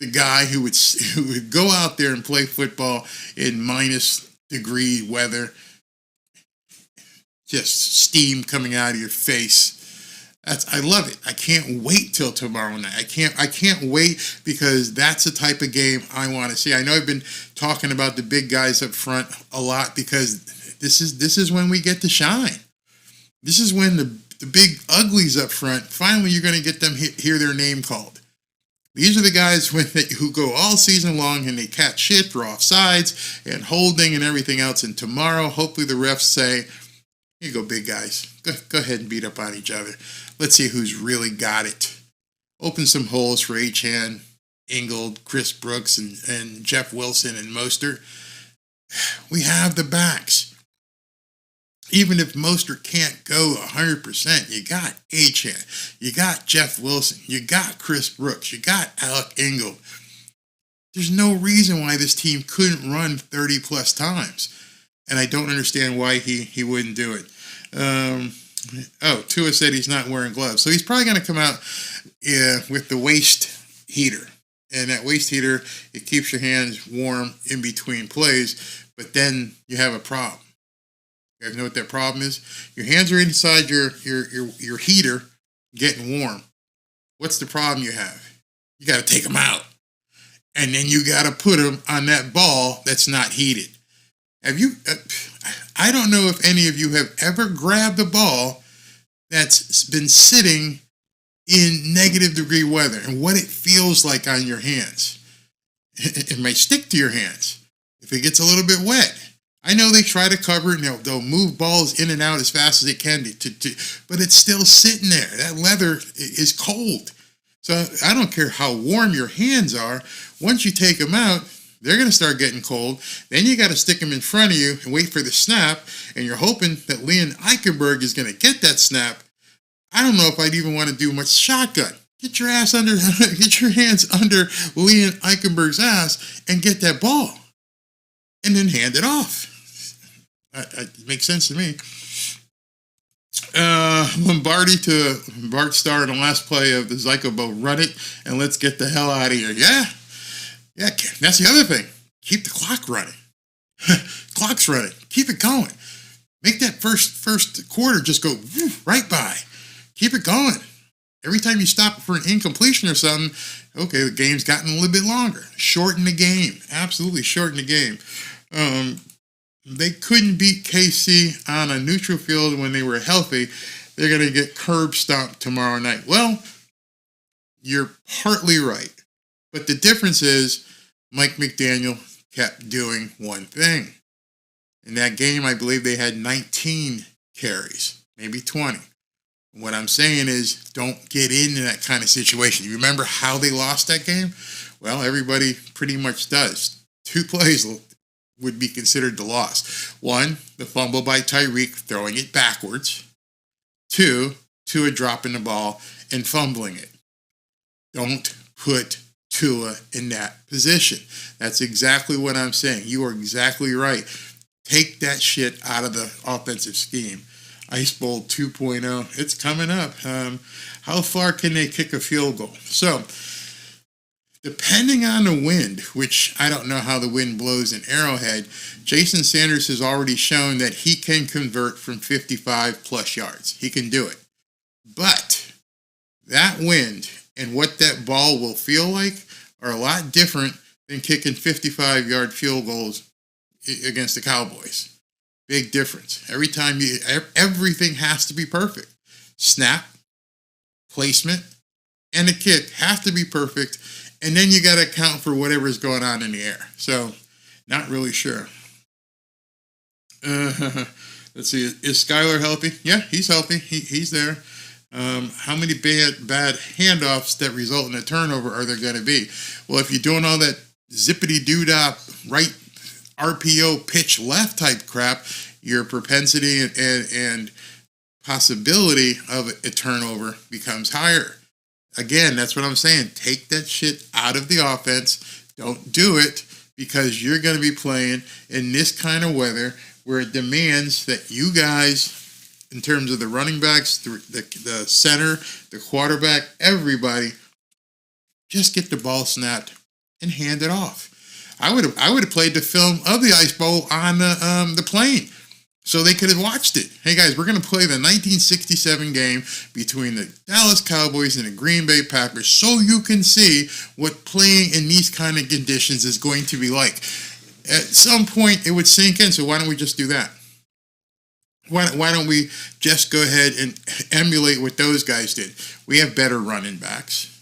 the guy who would go out there and play football in -degree weather. Just steam coming out of your face. I love it. I can't wait till tomorrow night. I can't wait because that's the type of game I want to see. I know I've been talking about the big guys up front a lot because this is when we get to shine. This is when the big uglies up front, finally you're going to get them hear their name called. These are the guys who go all season long and they catch shit for offsides and holding and everything else. And tomorrow, hopefully the refs say, here you go, big guys. Go ahead and beat up on each other. Let's see who's really got it. Open some holes for Achane, Ingold, Chris Brooks, and Jeff Wilson and Mostert. We have the backs. Even if Mostert can't go 100%, you got Achane, you got Jeff Wilson, you got Chris Brooks, you got Alec Ingold. There's no reason why this team couldn't run 30-plus times. And I don't understand why he wouldn't do it. Tua said he's not wearing gloves. So he's probably going to come out with the waist heater. And that waist heater, it keeps your hands warm in between plays. But then you have a problem. You guys know what that problem is? Your hands are inside your heater getting warm. What's the problem you have? You got to take them out. And then you got to put them on that ball that's not heated. Have you? I don't know if any of you have ever grabbed a ball that's been sitting in negative degree weather and what it feels like on your hands. It may stick to your hands if it gets a little bit wet. I know they try to cover it and they'll move balls in and out as fast as they can, but it's still sitting there. That leather is cold. So I don't care how warm your hands are. Once you take them out, they're going to start getting cold. Then you got to stick them in front of you and wait for the snap. And you're hoping that Leon Eichenberg is going to get that snap. I don't know if I'd even want to do much shotgun. Get your hands under Leon Eichenberg's ass and get that ball. And then hand it off. It makes sense to me. Lombardi to Bart Starr in the last play of the Zyko Bowl. Run it and let's get the hell out of here. Yeah, that's the other thing. Keep the clock running. Clock's running. Keep it going. Make that first quarter just go right by. Keep it going. Every time you stop for an incompletion or something, okay, the game's gotten a little bit longer. Shorten the game. Absolutely shorten the game. They couldn't beat KC on a neutral field when they were healthy. They're going to get curb stomped tomorrow night. Well, you're partly right. But the difference is Mike McDaniel kept doing one thing. In that game, I believe they had 19 carries, maybe 20. What I'm saying is don't get into that kind of situation. You remember how they lost that game? Well, everybody pretty much does. 2 plays would be considered the loss. 1, the fumble by Tyreek, throwing it backwards. 2, Tua dropping the ball and fumbling it. Don't put Tua in that position. That's exactly what I'm saying. You are exactly right. Take that shit out of the offensive scheme. Ice Bowl 2.0, it's coming up. How far can they kick a field goal? So, depending on the wind, which I don't know how the wind blows in Arrowhead, Jason Sanders has already shown that he can convert from 55 plus yards. He can do it. But that wind and what that ball will feel like are a lot different than kicking 55-yard field goals against the Cowboys. Big difference. Everything has to be perfect. Snap, placement, and the kick have to be perfect. And then you got to account for whatever's going on in the air. So, not really sure. Let's see. Is Skyler healthy? Yeah, he's healthy. He's there. How many bad handoffs that result in a turnover are there going to be? Well, if you're doing all that zippity-doo-dah right RPO pitch left type crap, your propensity and possibility of a turnover becomes higher. Again, that's what I'm saying. Take that shit out of the offense. Don't do it because you're going to be playing in this kind of weather where it demands that you guys, in terms of the running backs, the center, the quarterback, everybody, just get the ball snapped and hand it off. I would have played the film of the Ice Bowl on the plane so they could have watched it. Hey guys, we're going to play the 1967 game between the Dallas Cowboys and the Green Bay Packers so you can see what playing in these kind of conditions is going to be like. At some point, it would sink in, so why don't we just do that? Why don't we just go ahead and emulate what those guys did? We have better running backs.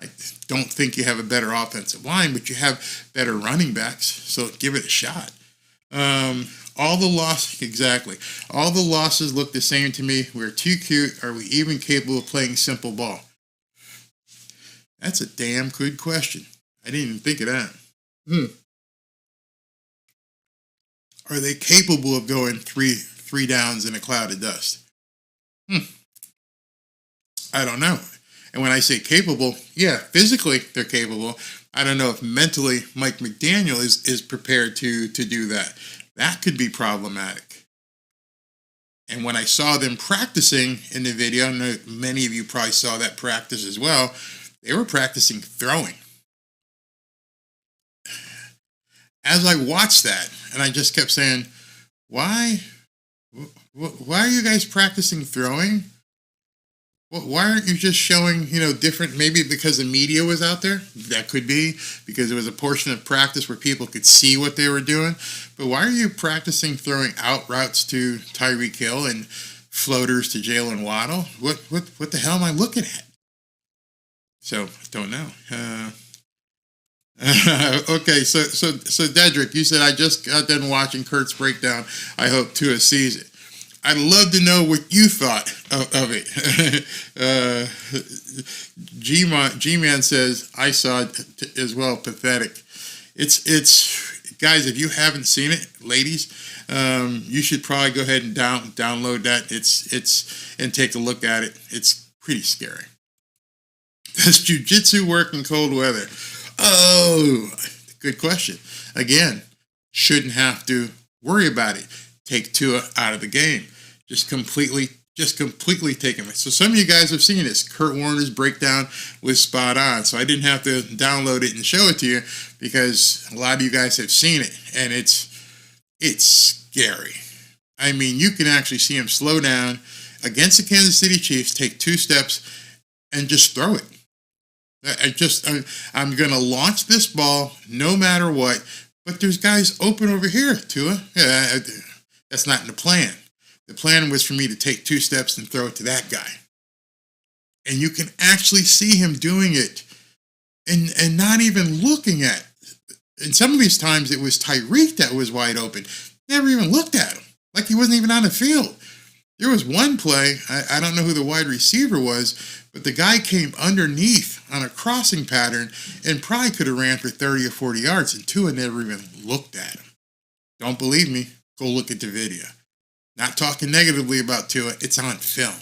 I don't think you have a better offensive line, but you have better running backs, so give it a shot. All the losses look the same to me. We're too cute. Are we even capable of playing simple ball? That's a damn good question. I didn't even think of that. Are they capable of going three downs in a cloud of dust? I don't know. And when I say capable, yeah, physically they're capable. I don't know if mentally Mike McDaniel is prepared to do that. That could be problematic. And when I saw them practicing in the video, I know many of you probably saw that practice as well, they were practicing throwing. As I watched that, and I just kept saying, why are you guys practicing throwing? Why aren't you just showing, different, maybe because the media was out there? That could be, because it was a portion of practice where people could see what they were doing. But why are you practicing throwing out routes to Tyreek Hill and floaters to Jalen Waddle? What the hell am I looking at? So, don't know. Okay, so Dedrick, you said I just got done watching Kurt's breakdown. I hope Tua sees it. I'd love to know what you thought of it. G-Man says, I saw it as well, pathetic. It's guys, if you haven't seen it, ladies, you should probably go ahead and download that. It's and take a look at it. It's pretty scary. Does jiu-jitsu work in cold weather? Oh, good question. Again, shouldn't have to worry about it. Take Tua out of the game. Just completely take him. So some of you guys have seen this. Kurt Warner's breakdown was spot on. So I didn't have to download it and show it to you because a lot of you guys have seen it. And it's scary. I mean, you can actually see him slow down against the Kansas City Chiefs, take 2 steps, and just throw it. I'm going to launch this ball no matter what. But there's guys open over here, Tua. Yeah, that's not in the plan. The plan was for me to take 2 steps and throw it to that guy. And you can actually see him doing it and not even looking at. And some of these times it was Tyreek that was wide open. Never even looked at him. Like he wasn't even on the field. There was one play, I don't know who the wide receiver was, but the guy came underneath on a crossing pattern and probably could have ran for 30 or 40 yards, and Tua never even looked at him. Don't believe me? Go look at the video. Not talking negatively about Tua, it's on film.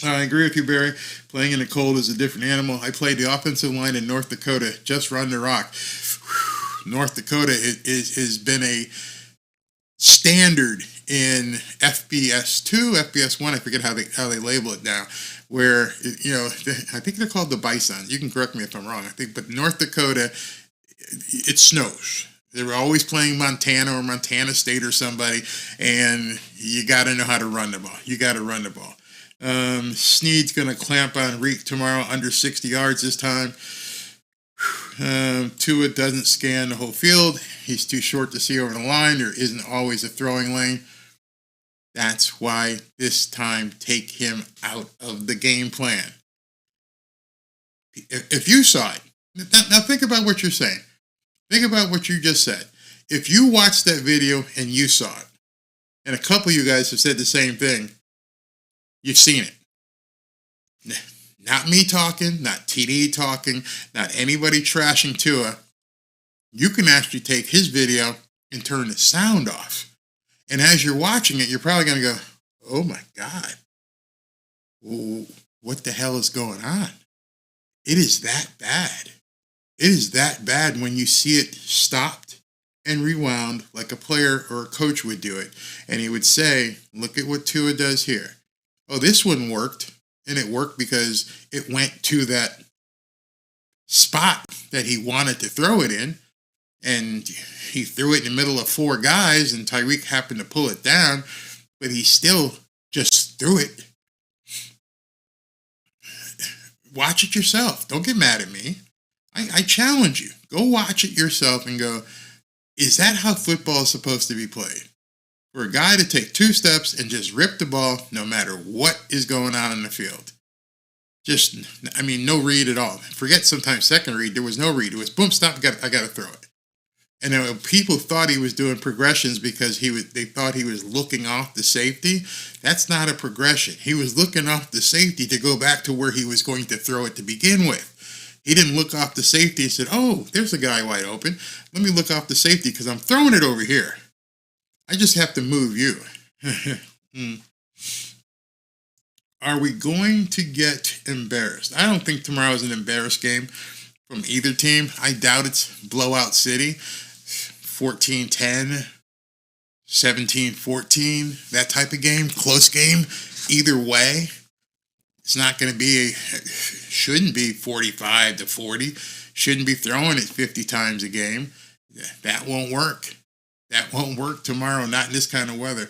I agree with you, Barry. Playing in the cold is a different animal. I played the offensive line in North Dakota, just run the rock. North Dakota has been a standard in FBS 2, FBS 1, I forget how they label it now, where, I think they're called the Bisons. You can correct me if I'm wrong, but North Dakota, it snows. They were always playing Montana or Montana State or somebody, and you got to know how to run the ball. You got to run the ball. Snead's going to clamp on Reek tomorrow, under 60 yards this time. Tua doesn't scan the whole field. He's too short to see over the line. There isn't always a throwing lane. That's why this time take him out of the game plan. If you saw it, now think about what you're saying. Think about what you just said. If you watched that video and you saw it, and a couple of you guys have said the same thing, you've seen it. Not me talking, not TD talking, not anybody trashing Tua. You can actually take his video and turn the sound off. And as you're watching it, you're probably going to go, oh my God, what the hell is going on? It is that bad. It is that bad when you see it stopped and rewound like a player or a coach would do it. And he would say, look at what Tua does here. Oh, this one worked. And it worked because it went to that spot that he wanted to throw it in. And he threw it in the middle of 4 guys, and Tyreek happened to pull it down, but he still just threw it. Watch it yourself. Don't get mad at me. I challenge you. Go watch it yourself and go, is that how football is supposed to be played? for a guy to take 2 steps and just rip the ball no matter what is going on in the field. Just, no read at all. Forget sometimes second read. There was no read. It was boom, stop, I got to throw it. And then people thought he was doing progressions because they thought he was looking off the safety. That's not a progression. He was looking off the safety to go back to where he was going to throw it to begin with. He didn't look off the safety and said, oh, there's a guy wide open. Let me look off the safety because I'm throwing it over here. I just have to move you. Are we going to get embarrassed? I don't think tomorrow is an embarrassed game from either team. I doubt it's blowout city. 14-10, 17-14, that type of game, close game, either way. It's not going to be, shouldn't be 45-40, shouldn't be throwing it 50 times a game. That won't work. That won't work tomorrow, not in this kind of weather.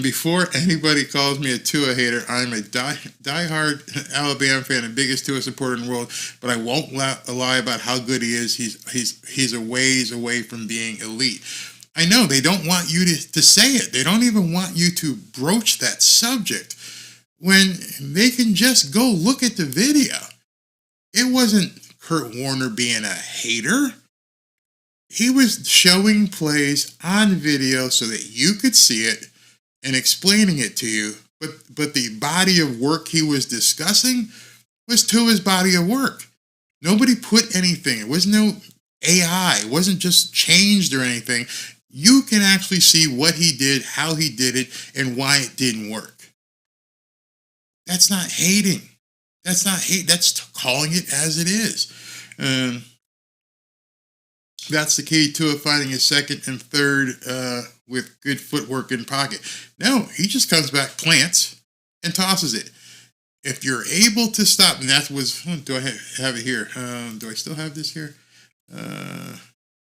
Before anybody calls me a Tua hater, I'm a diehard Alabama fan and biggest Tua supporter in the world, but I won't lie about how good he is. He's a ways away from being elite. I know they don't want you to say it. They don't even want you to broach that subject when they can just go look at the video. It wasn't Kurt Warner being a hater. He was showing plays on video so that you could see it and explaining it to you, but the body of work he was discussing was Tua's body of work. Nobody put anything. It was no AI. It wasn't just changed or anything. You can actually see what he did, how he did it, and why it didn't work. That's not hating. That's not hate. That's calling it as it is. That's the key to it, finding his second and third with good footwork in pocket. No, he just comes back, plants, and tosses it. If you're able to stop, and that was, do I have it here? Do I still have this here?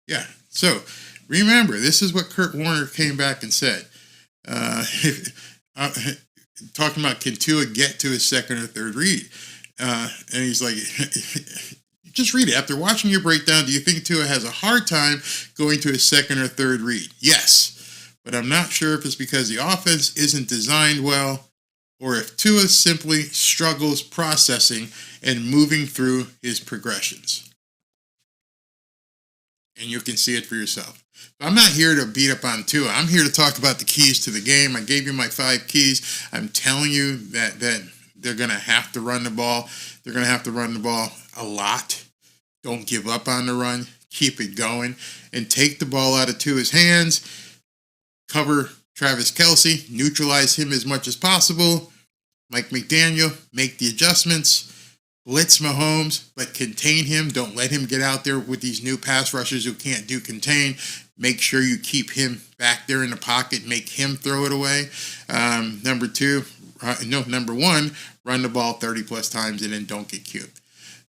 Yeah. So remember, this is what Kurt Warner came back and said. Talking about can Tua get to his second or third read? And he's like, just read it. After watching your breakdown, do you think Tua has a hard time going to his second or third read? Yes. But I'm not sure if it's because the offense isn't designed well or if Tua simply struggles processing and moving through his progressions. And you can see it for yourself. But I'm not here to beat up on Tua. I'm here to talk about the keys to the game. I gave you my 5 keys. I'm telling you that they're going to have to run the ball. They're going to have to run the ball a lot. Don't give up on the run. Keep it going. And take the ball out of Tua's hands. Cover Travis Kelce. Neutralize him as much as possible. Mike McDaniel, make the adjustments. Blitz Mahomes, but contain him. Don't let him get out there with these new pass rushers who can't do contain. Make sure you keep him back there in the pocket. Make him throw it away. Number 1, run the ball 30-plus times and then don't get cute.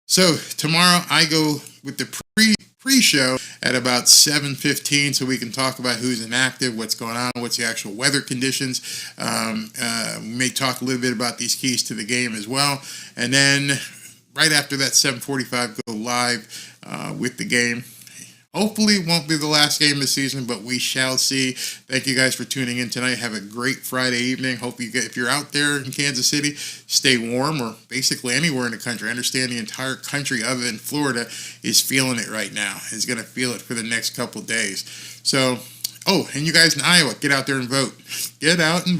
So tomorrow I go with the pre-show at about 7:15 so we can talk about who's inactive, what's going on, what's the actual weather conditions. We may talk a little bit about these keys to the game as well. And then right after that, 7:45, go live with the game. Hopefully it won't be the last game of the season, but we shall see. Thank you guys for tuning in tonight. Have a great Friday evening. Hope if you're out there in Kansas City, stay warm, or basically anywhere in the country. I understand the entire country other than Florida is feeling it right now. Is going to feel it for the next couple days. So, and you guys in Iowa, get out there and vote. Get out and vote.